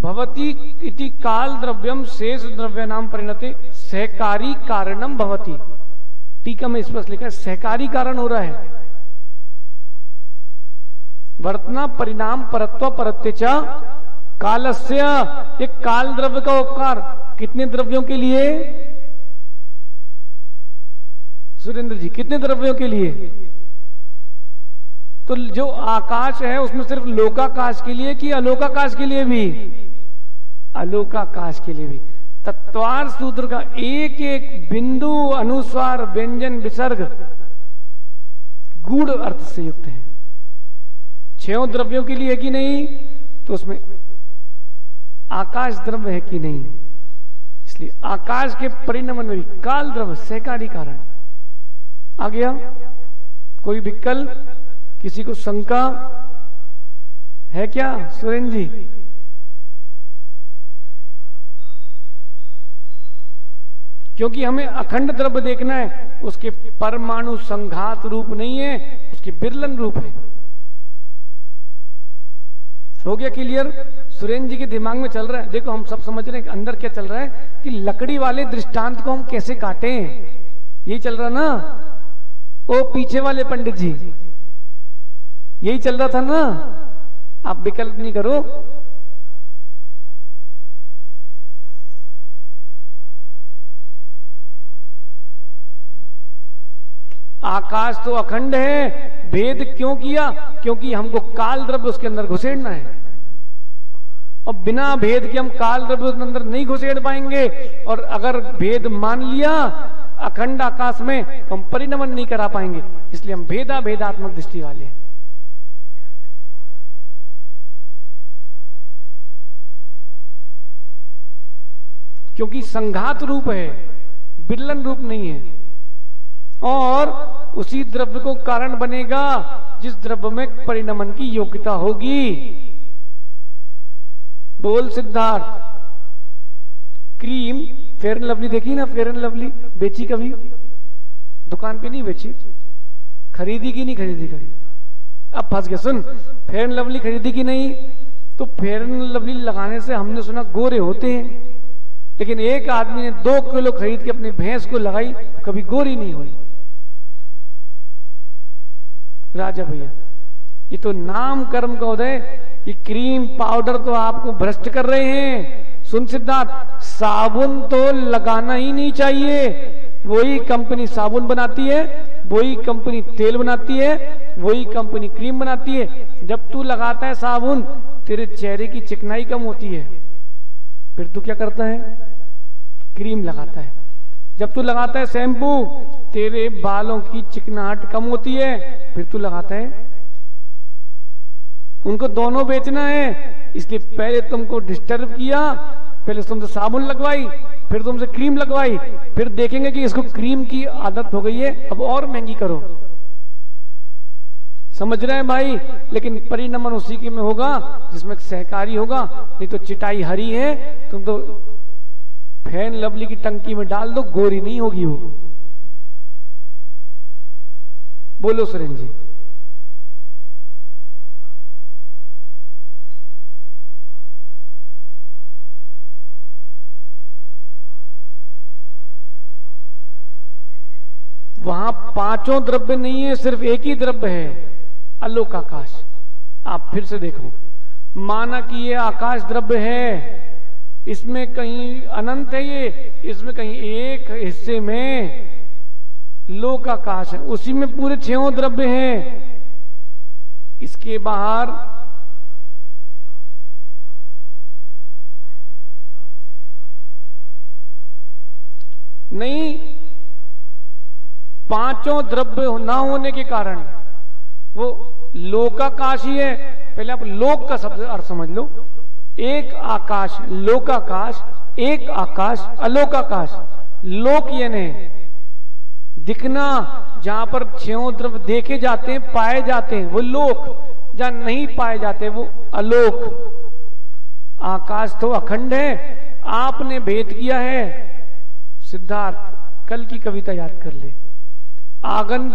भवती इति काल द्रव्यम शेष द्रव्य नाम परिणते सहकारी कारणम भवती। टीका में स्पष्ट लिखा है, सहकारी कारण हो रहा है। वर्तना परिणाम परत्व परत्यचा कालस्य। एक काल द्रव्य का उपकार कितने द्रव्यों के लिए? सुरेंद्र जी, कितने द्रव्यों के लिए? तो जो आकाश है उसमें सिर्फ लोकाकाश के लिए कि अलोकाकाश के लिए भी? अलोकाकाश के लिए भी। तत्वार्थ सूत्र का एक एक बिंदु, अनुस्वार, व्यंजन, विसर्ग गूढ़ अर्थ से युक्त है। 6 द्रव्यों के लिए है कि नहीं? तो उसमें आकाश द्रव्य है कि नहीं? इसलिए आकाश के परिणमन में भी काल द्रव्य सहकारी कारण आ गया। कोई विकल्प? किसी को शंका है क्या? सुरेंद्र जी क्योंकि हमें अखंड द्रव्य देखना है, उसके परमाणु संघात रूप नहीं है, उसके विरलन रूप है। हो गया क्लियर? सुरेंद्र जी के दिमाग में चल रहा है। देखो हम सब समझ रहे हैं कि अंदर क्या चल रहा है, कि लकड़ी वाले दृष्टांत को हम कैसे काटें, यही चल रहा ना। ओ पीछे वाले पंडित जी, यही चल रहा था ना। आप विकल्प नहीं करो। आकाश तो अखंड है, भेद क्यों किया? क्योंकि हमको काल द्रव्य उसके अंदर घुसेड़ना है, और बिना भेद के हम काल द्रव्य उसके अंदर नहीं घुसेड़ पाएंगे। और अगर भेद मान लिया अखंड आकाश में, तो हम परिणमन नहीं करा पाएंगे। इसलिए हम भेदात्मक दृष्टि वाले हैं। क्योंकि संघात रूप है, विरलन रूप नहीं है। और उसी द्रव्य को कारण बनेगा जिस द्रव्य में परिणमन की योग्यता होगी। बोल Siddharth. Cream fair and lovely देखी ना? फेयर एंड लवली बेची कभी? दुकान पे नहीं बेची, खरीदी की नहीं खरीदी कभी? अब फंस गया। सुन, फेयर एंड लवली खरीदी की नहीं, तो फेयर एंड लवली लगाने से हमने सुना गोरे होते हैं, लेकिन एक आदमी ने 2 किलो खरीद के अपनी भैंस को लगाई, कभी गोरी नहीं हुई। राजा भैया, ये तो नाम कर्म का उदय। ये क्रीम पाउडर तो आपको भ्रष्ट कर रहे हैं। सुन सिद्धार्थ, साबुन तो लगाना ही नहीं चाहिए। वही कंपनी साबुन बनाती है, वही कंपनी तेल बनाती है, वही कंपनी क्रीम बनाती है। जब तू लगाता है साबुन, तेरे चेहरे की चिकनाई कम होती है, फिर तू क्या करता है? क्रीम लगाता है। जब तू लगाता है शैम्पू, तेरे बालों की चिकनाहट कम होती है, फिर तू लगाता है। उनको दोनों बेचना है, इसलिए पहले तुमको डिस्टर्ब किया, पहले तुमसे साबुन लगवाई, फिर तुमसे क्रीम लगवाई, फिर देखेंगे कि इसको क्रीम की आदत हो गई है, अब और महंगी करो। समझ रहे हैं भाई? लेकिन परिणमन उसी के में होगा जिसमें सहकारी होगा। नहीं तो चिटाई हरी है, तुम तो फैन लवली की टंकी में डाल दो, गोरी नहीं होगी वो। बोलो सुरेंद्र जी। वहां 5 द्रव्य नहीं है, सिर्फ एक ही द्रव्य है, आलोक आकाश। आप फिर से देखो, माना कि ये आकाश द्रव्य है, इसमें कहीं अनंत है, ये इसमें कहीं एक हिस्से में लोक आकाश है, उसी में पूरे 6 द्रव्य हैं। इसके बाहर नहीं, 5 द्रव्य ना होने के कारण वो लोकाकाश ही है। पहले आप लोक का शब्द अर्थ समझ लो। एक आकाश लोकाकाश, एक आकाश अलोकाकाश। लोक यानी दिखना, जहां पर 6 द्रव्य देखे जाते हैं, पाए जाते हैं, वो लोक। जहां नहीं पाए जाते वो अलोक। आकाश तो अखंड है, आपने भेद किया है। सिद्धार्थ, कल की कविता याद कर ले। आंगन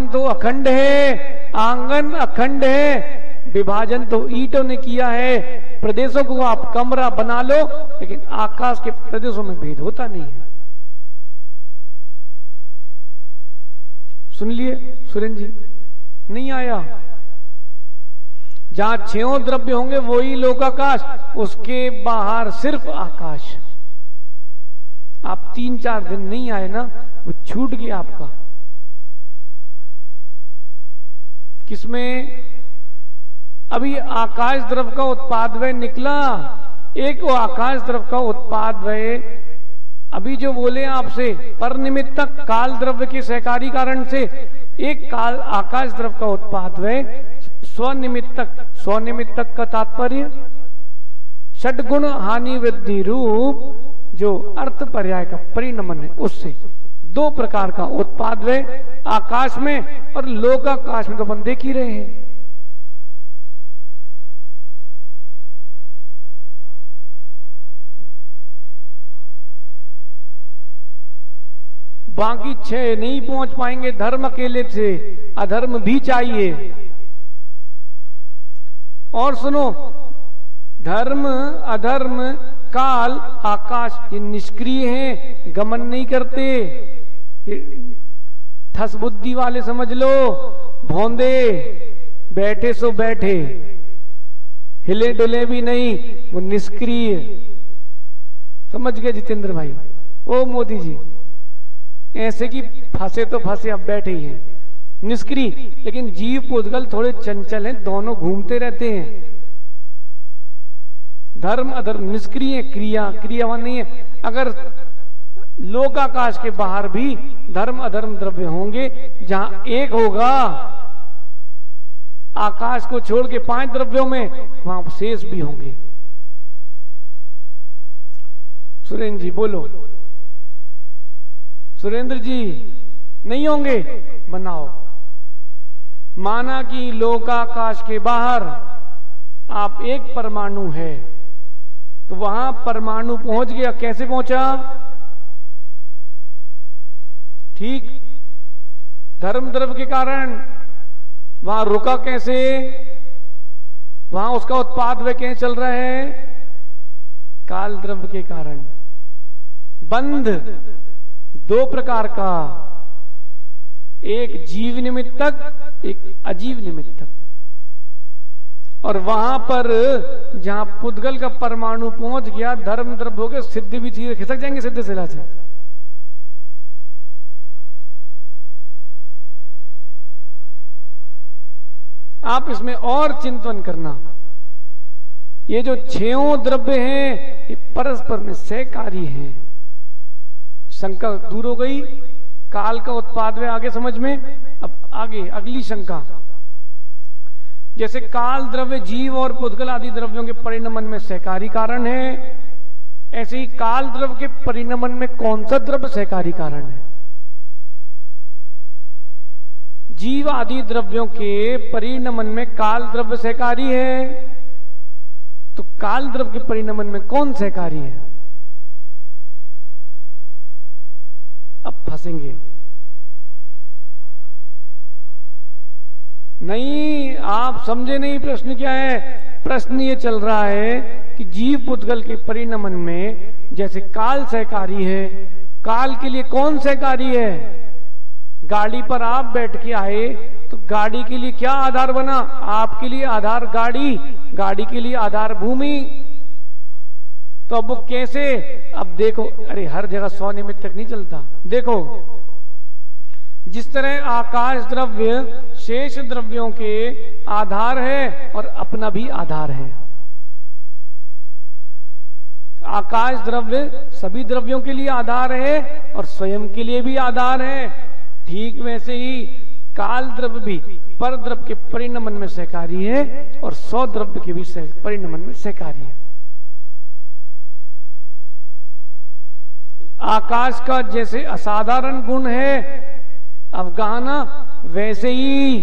तो अखंड है, आंगन अखंड है, विभाजन तो ईंटों ने किया है। प्रदेशों को आप कमरा बना लो, लेकिन आकाश के प्रदेशों में भेद होता नहीं है। सुन लिए सुरेंद्र जी? नहीं आया? जहां 6 द्रव्य होंगे वही लोकाकाश, उसके बाहर सिर्फ आकाश। आप 3-4 दिन नहीं आए ना, वो छूट गया आपका। किसमें? अभी आकाश द्रव का उत्पाद व्यय निकला, एक वो आकाश द्रव का उत्पाद व्यय अभी जो बोले आपसे, पर निमित्तक काल द्रव्य के सहकारी कारण से एक काल आकाश द्रव का उत्पाद व्यय स्वनिमित्तक का तात्पर्य षड्गुण हानि वृद्धि रूप जो अर्थ पर्याय का परिणमन है, उससे 2 प्रकार का उत्पाद व्यय आकाश में और लोकाकाश में तो अपन देख ही रहे हैं। बाकी 6 नहीं पहुंच पाएंगे धर्म अकेले से, अधर्म भी चाहिए। और सुनो, धर्म अधर्म काल आकाश ये निष्क्रिय हैं, गमन नहीं करते। ठस बुद्धि वाले समझ लो, भौंदे, बैठे सो बैठे, हिले डुले भी नहीं, वो निष्क्रिय। समझ गए जितेंद्र भाई? ओ मोदी जी, ऐसे कि फंसे तो फंसे, अब बैठे ही हैं, निष्क्रिय। लेकिन जीव पुद्गल थोड़े चंचल हैं, दोनों घूमते रहते हैं। धर्म अधर्म निष्क्रिय, क्रिया क्रियावान नहीं है। अगर लोकाकाश के बाहर भी धर्म अधर्म द्रव्य होंगे, जहां एक होगा आकाश को छोड़ के 5 द्रव्यों में, वहां शेष भी होंगे। सुरेंद्र जी बोलो। सुरेंद्र जी नहीं होंगे? बनाओ। माना कि लोकाकाश के बाहर आप एक परमाणु है, तो वहां परमाणु पहुंच गया। कैसे पहुंचा? ठीक, धर्म द्रव्य के कारण। वहां रुका कैसे? वहां उसका उत्पाद वे कैसे चल रहा है? काल द्रव्य के कारण। बंध 2 प्रकार का, एक जीव निमित्तक, एक अजीव निमित्तक। और वहां पर जहां पुद्गल का परमाणु पहुंच गया, धर्म द्रव्य हो गए, सिद्ध भी चीजें खिसक जाएंगे सिद्ध शिला से। आप इसमें और चिंतन करना, ये जो 6 द्रव्य हैं ये परस्पर में सहकारी हैं। शंका दूर हो गई, काल का उत्पाद में आगे समझ में। अब आगे अगली शंका, जैसे काल द्रव्य जीव और पुद्गल आदि द्रव्यों के परिणमन में सहकारी कारण है, ऐसे ही काल द्रव्य के परिणमन में कौन सा द्रव्य सहकारी कारण है? जीव आदि द्रव्यों के परिणमन में काल द्रव्य सहकारी है, तो काल द्रव्य के परिणमन में कौन सहकारी है? अब फंसेंगे। नहीं, आप समझे नहीं प्रश्न क्या है। प्रश्न ये चल रहा है कि जीव पुद्गल के परिणमन में जैसे काल सहकारी है, काल के लिए कौन सहकारी है? गाड़ी पर आप बैठ के आए तो गाड़ी के लिए क्या आधार बना? आपके लिए आधार गाड़ी, गाड़ी के लिए आधार भूमि। तो अब वो कैसे? अब देखो, अरे हर जगह 100 निमित्त तक नहीं चलता। देखो, जिस तरह आकाश द्रव्य शेष द्रव्यों के आधार है और अपना भी आधार है। आकाश द्रव्य सभी द्रव्यों के लिए आधार है और स्वयं के लिए भी आधार है। ठीक वैसे ही काल द्रव्य भी पर द्रव्य के परिणमन में सहकारी है और 100 द्रव्य के भी परिणमन में सहकारी है। आकाश का जैसे असाधारण गुण है अवगाहना, वैसे ही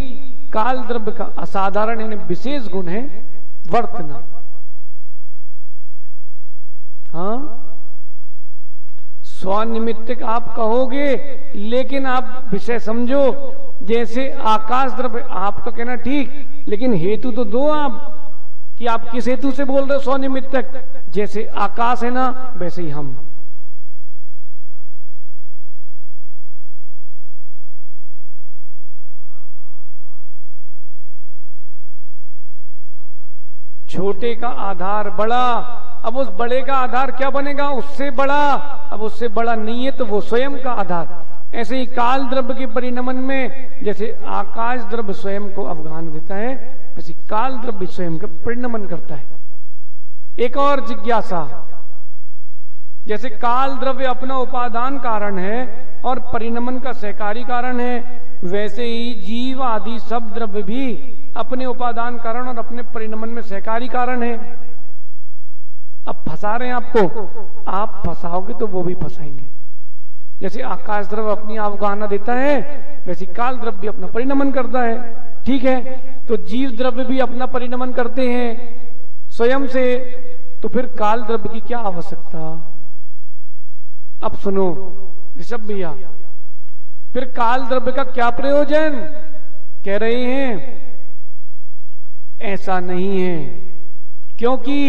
काल द्रव्य का असाधारण यानी विशेष गुण है वर्तना। हाँ, स्वनिमित्तक आप कहोगे, लेकिन आप विषय समझो। जैसे आकाश द्रव्य आपका कहना ठीक, लेकिन हेतु तो दो आप कि आप किस हेतु से बोल रहे हो स्वनिमित्तक। जैसे आकाश है ना, वैसे ही हम। छोटे का आधार बड़ा, अब उस बड़े का आधार क्या बनेगा? उससे बड़ा। अब उससे बड़ा नहीं है तो वो स्वयं का आधार। ऐसे ही काल द्रव्य के परिणमन में जैसे आकाश द्रव्य स्वयं को अवगाहन देता है, वैसे काल द्रव्य स्वयं का परिणमन करता है। एक और जिज्ञासा, जैसे काल द्रव्य अपना उपादान कारण है और परिणमन का सहकारी कारण है, वैसे ही जीव आदि सब द्रव्य भी अपने उपादान कारण और अपने परिणमन में सहकारी कारण है। अब फंसा रहे हैं आपको, आप फंसाओगे तो वो भी फंसाएंगे। जैसे आकाश द्रव्य अपनी अवगाहना देता है, वैसे काल द्रव्य भी अपना परिणमन करता है। ठीक है, तो जीव द्रव्य भी अपना परिणमन करते हैं स्वयं से, तो फिर काल द्रव्य की क्या आवश्यकता? अब सुनो ऋषभ भैया, फिर काल द्रव्य का क्या प्रयोजन? कह रहे हैं ऐसा नहीं है, क्योंकि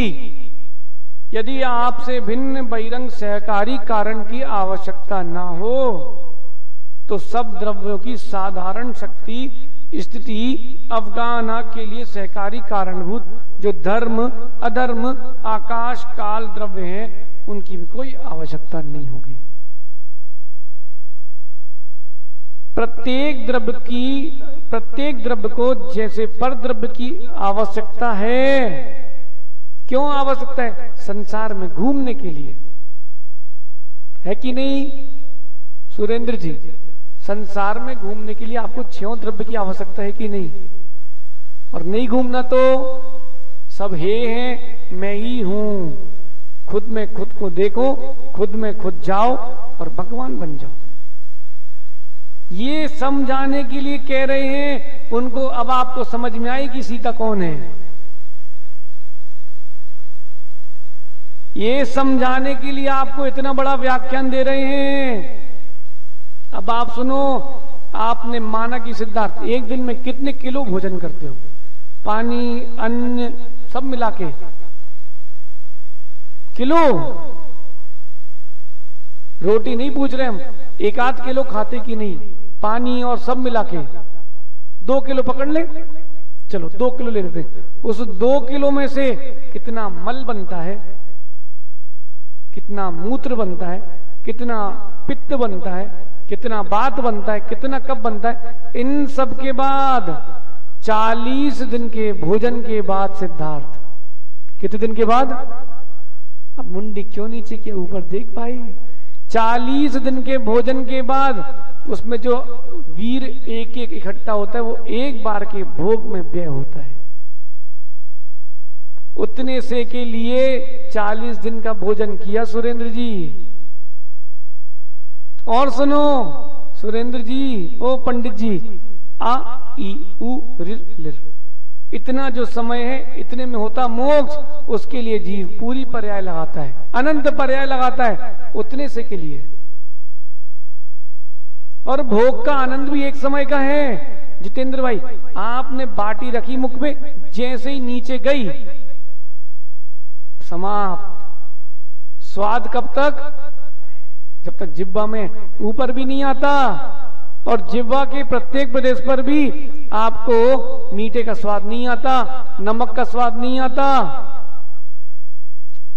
यदि आपसे भिन्न बहिरंग सहकारी कारण की आवश्यकता ना हो तो सब द्रव्यों की साधारण शक्ति स्थिति अवगाहना के लिए सहकारी कारणभूत जो धर्म अधर्म आकाश काल द्रव्य हैं उनकी भी कोई आवश्यकता नहीं होगी। प्रत्येक द्रव्य को जैसे पर द्रव्य की आवश्यकता है। क्यों आवश्यकता है? संसार में घूमने के लिए, है कि नहीं सुरेंद्र जी? संसार में घूमने के लिए आपको 6 द्रव्य की आवश्यकता है कि नहीं? और नहीं घूमना तो सब हे हैं, मैं ही हूं, खुद में खुद को देखो, खुद में खुद जाओ और भगवान बन जाओ। ये समझाने के लिए कह रहे हैं उनको। अब आपको समझ में आई कि सीता कौन है? ये समझाने के लिए आपको इतना बड़ा व्याख्यान दे रहे हैं। अब आप सुनो, आपने माना कि सिद्धार्थ एक दिन में कितने किलो भोजन करते हो? पानी अन्न सब मिला के किलो? रोटी नहीं पूछ रहे हम, 1-8 किलो खाते कि नहीं? पानी और सब मिला के 2 किलो पकड़ ले, चलो 2 किलो ले लेते हैं। उस 2 किलो में से कितना मल बनता है, कितना मूत्र बनता है, कितना पित्त बनता है, कितना वात बनता है, कितना कफ बनता है? इन सब के बाद 40 दिन के भोजन के बाद सिद्धार्थ, कितने दिन के बाद? अब मुंडी क्यों नीचे किया, ऊपर देख भाई। 40 दिन के भोजन के बाद उसमें जो वीर एक एक इकट्ठा होता है वो एक बार के भोग में व्यय होता है। उतने से के लिए 40 दिन का भोजन किया सुरेंद्र जी। और सुनो सुरेंद्र जी, ओ पंडित जी, आ ई उ रिर लिर, इतना जो समय है इतने में होता मोक्ष। उसके लिए जीव पूरी पर्याय लगाता है, अनंत पर्याय लगाता है उतने से के लिए। और भोग का आनंद भी एक समय का है। जितेंद्र भाई, आपने बाटी रखी मुख में, जैसे ही नीचे गई समाप्त। स्वाद कब तक? जब तक जिह्वा में ऊपर भी नहीं आता। और जिह्वा के प्रत्येक प्रदेश पर भी आपको मीठे का स्वाद नहीं आता, नमक का स्वाद नहीं आता।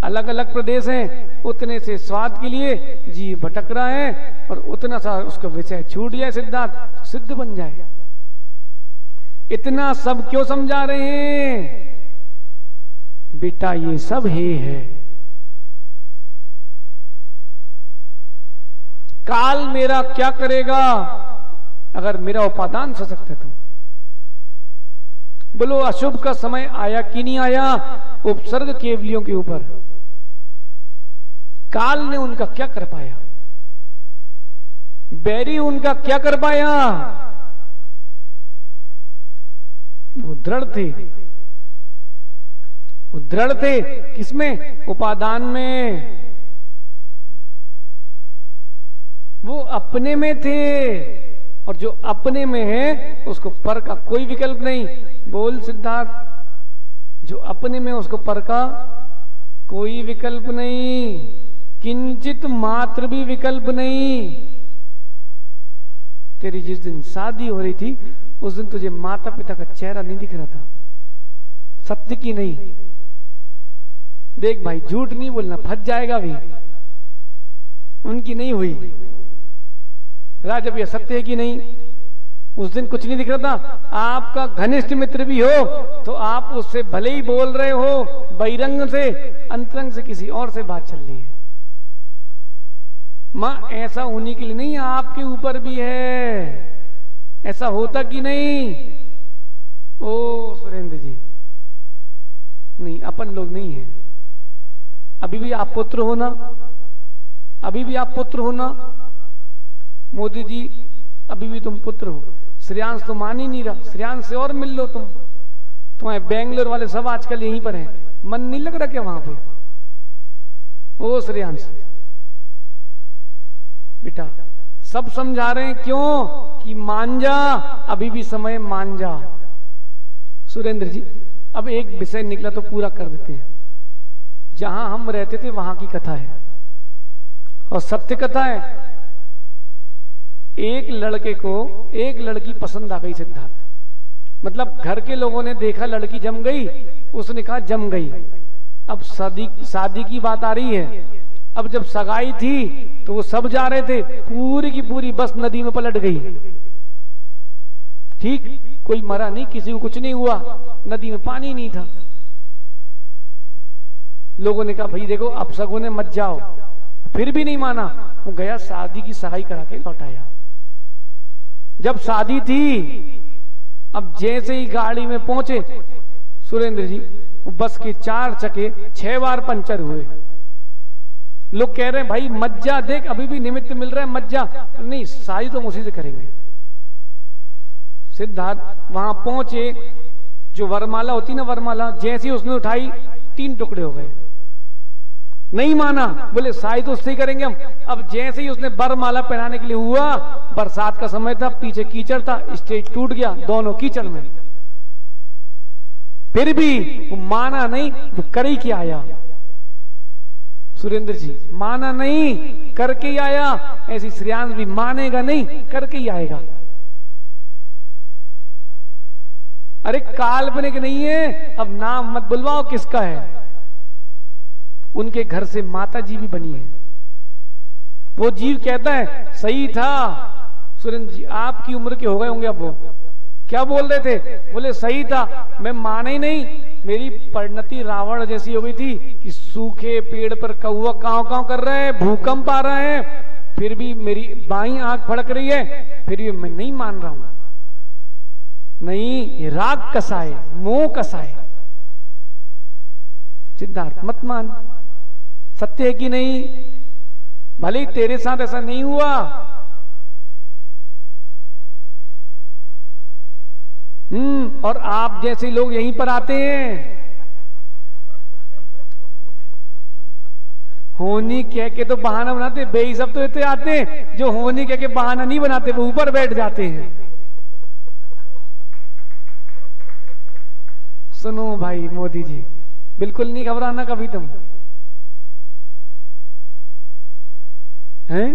अलग अलग प्रदेश हैं, उतने से स्वाद के लिए जीव भटक रहा है और उतना सा उसका विषय छूट जाए सिद्धार्थ तो सिद्ध बन जाए। इतना सब क्यों समझा रहे हैं? बेटा ये सब है। काल मेरा क्या करेगा अगर मेरा उपादान सशक्त है तो? बोलो, अशुभ का समय आया कि नहीं आया उपसर्ग केवलियों के ऊपर? काल ने उनका क्या कर पाया? बैरी उनका क्या कर पाया? वो दृढ़ थे। वो दृढ़ थे किसमें? उपादान में। वो अपने में थे, और जो अपने में है उसको पर का कोई विकल्प नहीं। बोल सिद्धार्थ, जो अपने में उसको पर का कोई विकल्प नहीं, किंचित मात्र भी विकल्प नहीं। तेरी जिस दिन शादी हो रही थी उस दिन तुझे माता पिता का चेहरा नहीं दिख रहा था, सत्य की नहीं। देख भाई, झूठ नहीं बोलना, फंस जाएगा भी। उनकी नहीं हुई। राजा भैया सत्य है कि नहीं? उस दिन कुछ नहीं दिख रहा था। आपका घनिष्ठ मित्र भी हो तो आप उससे भले ही बोल रहे हो बहिरंग से, अंतरंग से किसी और से बात चल रही है। मां, ऐसा उन्हीं के लिए नहीं, आपके ऊपर भी है। ऐसा होता कि नहीं? ओ सुरेंद्र जी, नहीं, अपन लोग नहीं है। अभी भी आप पुत्र हो ना? अभी भी आप पुत्र हो ना? मोदी जी, अभी भी तुम पुत्र हो। श्रेयांश तो मान ही नहीं रहा। श्रेयांश से और मिल लो तुम। तुम्हारे बेंगलोर वाले सब आजकल यहीं पर हैं। मन नहीं लग रहा क्या वहां पे? ओ श्रेयांश बेटा,
सब समझा रहे हैं, क्यों? कि मान जा, अभी भी समय, मान जा। सुरेंद्र जी, अब एक विषय निकला तो पूरा कर देते हैं। जहां हम रहते थे वहां की कथा है और सत्य कथा है। एक लड़के को एक लड़की पसंद आ गई, सिद्धार्थ। मतलब घर के लोगों ने देखा लड़की जम गई, उसने कहा जम गई। अब शादी की बात आ रही है। अब जब सगाई थी तो वो सब जा रहे थे, पूरी की पूरी बस नदी में पलट गई। ठीक, कोई मरा नहीं, किसी को कुछ नहीं हुआ, नदी में पानी नहीं था। लोगों ने कहा भाई देखो अपशगुन है, मत जाओ। फिर भी नहीं माना, वो गया, शादी की सगाई करा के लौट आया। जब शादी थी, अब जैसे ही गाड़ी में पहुंचे सुरेंद्र जी, बस के 4 चक्के 6 बार पंचर हुए। लोग कह रहे हैं भाई मत जा, देख अभी भी निमित्त मिल रहा है, मत जा। नहीं, शादी तो उसी से करेंगे। सिद्धार्थ वहां पहुंचे, जो वरमाला होती ना, वरमाला जैसे ही उसने उठाई 3 टुकड़े हो गए। नहीं माना, बोले शादी तो उससे ही करेंगे हम। अब जैसे ही उसने वरमाला पहनाने के लिए हुआ, बरसात का समय था, पीछे कीचड़ था, स्टेज टूट गया, दोनों कीचड़ में। फिर भी वो माना नहीं, वो कर ही क्या आया। सुरेंद्र जी माना नहीं, करके ही आया। ऐसी श्रेयांश भी मानेगा नहीं, करके ही आएगा। अरे काल्पनिक नहीं है, अब नाम मत बुलवाओ किसका है। उनके घर से माता जी भी बनी है। वो जीव कहता है सही था। सुरेंद्र जी आपकी उम्र के हो गए होंगे अब। वो क्या बोल रहे थे? बोले सही था, मैं माना ही नहीं। मेरी परिणति रावण जैसी हो गई थी कि सूखे पेड़ पर कौवा कांव कांव कर रहा है, भूकंप आ रहा है, फिर भी मेरी बाईं आंख फड़क रही है, फिर भी मैं नहीं मान रहा हूं। नहीं, ये राग कसाए, मोह कसाए। सिद्धार्थ मत मान, सत्य है कि नहीं? भले ही तेरे साथ ऐसा नहीं हुआ, और आप जैसे लोग यहीं पर आते हैं, होनी कह के तो बहाना बनाते, बेई सब तो इतने आते हैं जो होनी कह के बहाना नहीं बनाते, वो ऊपर बैठ जाते हैं। सुनो भाई मोदी जी, बिल्कुल नहीं घबराना कभी तुम, हैं?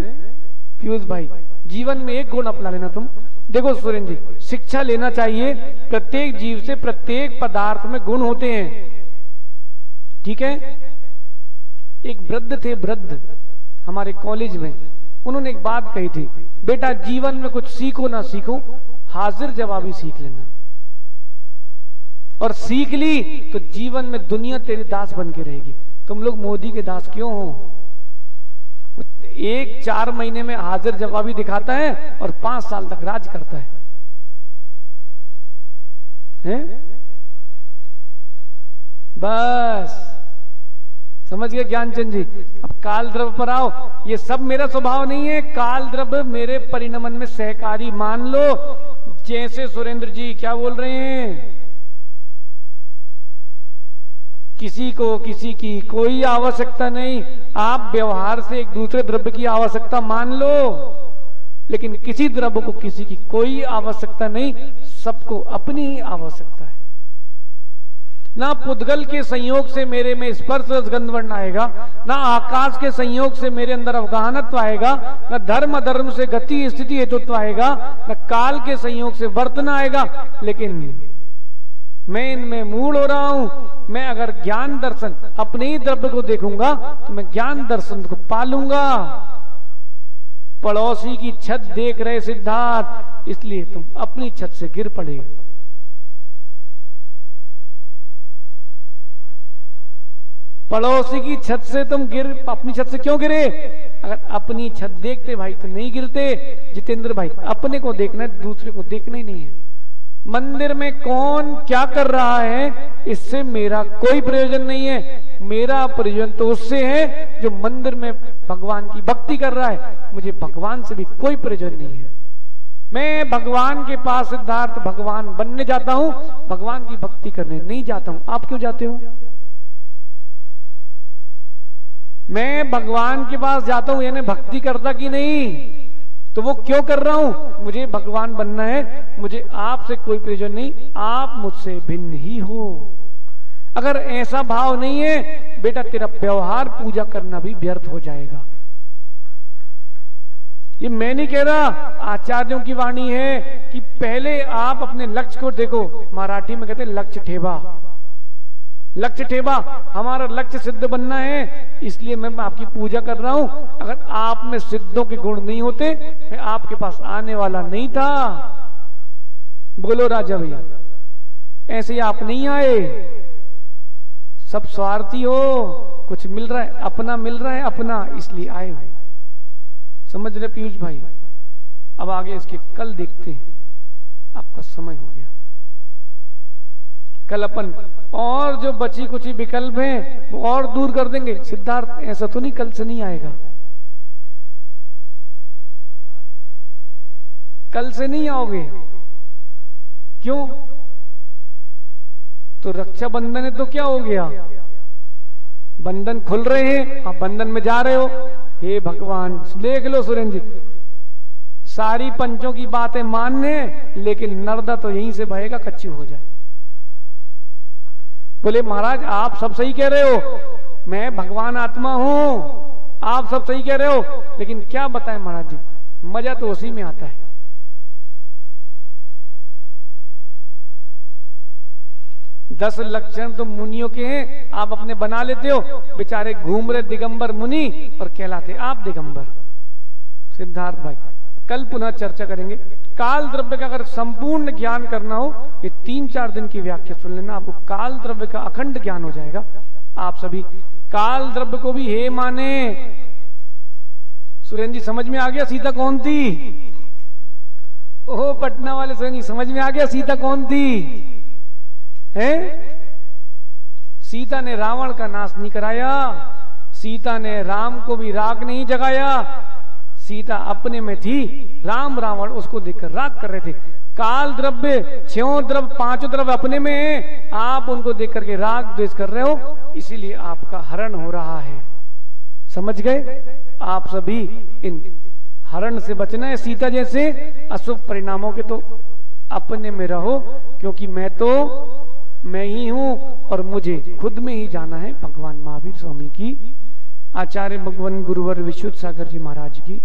पीयूष भाई, जीवन में एक गुण अपना लेना तुम। देखो सुरेंद्र जी, शिक्षा लेना चाहिए। प्रत्येक जीव से, प्रत्येक पदार्थ में गुण होते हैं, ठीक है? एक वृद्ध थे, वृद्ध हमारे कॉलेज में, उन्होंने एक बात कही थी, बेटा जीवन में कुछ सीखो ना सीखो, हाजिर जवाबी सीख लेना। और सीख ली तो जीवन में दुनिया तेरी दास बन के रहेगी। तुम लोग मोदी के दास क्यों हो? 4 महीने में हाजिर जवाबी दिखाता है और 5 साल तक राज करता है, हैं? बस समझ गए ज्ञानचंद जी। अब काल द्रव्य पर आओ। ये सब मेरा स्वभाव नहीं है, काल द्रव्य मेरे परिणमन में सहकारी मान लो। जैसे सुरेंद्र जी क्या बोल रहे हैं, किसी को किसी की कोई आवश्यकता नहीं। आप व्यवहार से एक दूसरे द्रव्य की आवश्यकता मान लो, लेकिन किसी द्रव्य को किसी की कोई आवश्यकता नहीं, सबको अपनी ही आवश्यकता है। ना पुद्गल के संयोग से मेरे में स्पर्श रसगंध वर्ण आएगा, ना आकाश के संयोग से मेरे अंदर अवगाहनत्व आएगा, ना धर्म अधर्म से गति स्थिति हेतुत्व आएगा, ना काल के संयोग से वर्तन आएगा। लेकिन मैं इनमें मूल हो रहा हूं। मैं अगर ज्ञान दर्शन अपने ही द्रव्य को देखूंगा तो मैं ज्ञान दर्शन को पालूंगा। पड़ोसी की छत देख रहे सिद्धार्थ, इसलिए तुम अपनी छत से गिर पड़े। पड़ोसी की छत से तुम अपनी छत से क्यों गिरे? अगर अपनी छत देखते भाई तो नहीं गिरते। जितेंद्र भाई, अपने को देखना है, दूसरे को देखना ही नहीं है। मंदिर में कौन क्या कर रहा है इससे मेरा कोई प्रयोजन नहीं है। मेरा प्रयोजन तो उससे है जो मंदिर में भगवान की भक्ति कर रहा है। मुझे भगवान से भी कोई प्रयोजन नहीं है। मैं भगवान के पास सिद्धार्थ भगवान बनने जाता हूं, भगवान की भक्ति करने नहीं जाता हूं। आप क्यों जाते हो? मैं भगवान के पास जाता हूं यानी भक्ति करता कि नहीं? तो वो क्यों कर रहा हूं? मुझे भगवान बनना है, मुझे आपसे कोई प्रयोजन नहीं, आप मुझसे भिन्न ही हो। अगर ऐसा भाव नहीं है बेटा, तेरा व्यवहार पूजा करना भी व्यर्थ हो जाएगा। ये मैं नहीं कह रहा, आचार्यों की वाणी है कि पहले आप अपने लक्ष्य को देखो। मराठी में कहते हैं लक्ष्य ठेवा, लक्ष्य ठेवा। हमारा लक्ष्य सिद्ध बनना है, इसलिए मैं आपकी पूजा कर रहा हूं। अगर आप में सिद्धों के गुण नहीं होते, मैं आपके पास आने वाला नहीं था। बोलो राजा भैया, ऐसे ही आप नहीं आए। सब स्वार्थी हो, कुछ मिल रहा है, अपना मिल रहा है, अपना, इसलिए आए हो। समझ रहे पीयूष भाई? अब आगे इसके कल देखते हैं, आपका समय हो गया। कल अपन और जो बची कुची विकल्प हैं वो और दूर कर देंगे। सिद्धार्थ, ऐसा तो नहीं कल से नहीं आएगा? कल से नहीं आओगे? क्यों? तो रक्षाबंधन है तो क्या हो गया? बंधन खुल रहे हैं, आप बंधन में जा रहे हो। हे भगवान, देख लो सुरेंद्र जी, सारी पंचों की बातें मानने, लेकिन नर्दा तो यहीं से बहेगा, कच्ची हो जाए। बोले महाराज आप सब सही कह रहे हो, मैं भगवान आत्मा हूं, आप सब सही कह रहे हो, लेकिन क्या बताएं महाराज जी, मजा तो उसी में आता है। 10 लक्षण तो मुनियों के हैं, आप अपने बना लेते हो। बेचारे घूम रहे दिगंबर मुनि और कहलाते आप दिगंबर। सिद्धार्थ भाई, कल पुनः चर्चा करेंगे। काल द्रव्य का अगर संपूर्ण ज्ञान करना हो, ये 3-4 दिन की व्याख्या सुन लेना, आपको काल द्रव्य का अखंड ज्ञान हो जाएगा। आप सभी काल द्रव्य को भी हे माने। सुरेंद्र जी समझ में आ गया सीता कौन थी? ओह पटना वाले सुरेंद्र जी समझ में आ गया सीता कौन थी? है? सीता ने रावण का नाश नहीं कराया, सीता ने राम को भी राग नहीं जगाया। सीता अपने में थी, राम रावण उसको देखकर राग कर रहे थे। काल द्रव्य 6 द्रव्य 5 द्रव्य अपने में है, आप उनको देख करके राग द्वेष कर रहे हो, इसीलिए आपका हरण हो रहा है। समझ गए? आप सभी इन हरण से बचना है। सीता जैसे अशुभ परिणामों के तो अपने में रहो, क्योंकि मैं ही हूं और मुझे खुद में ही जाना है। भगवान महावीर स्वामी की, आचार्य भगवान गुरुवर विशुद्ध सागर जी महाराज की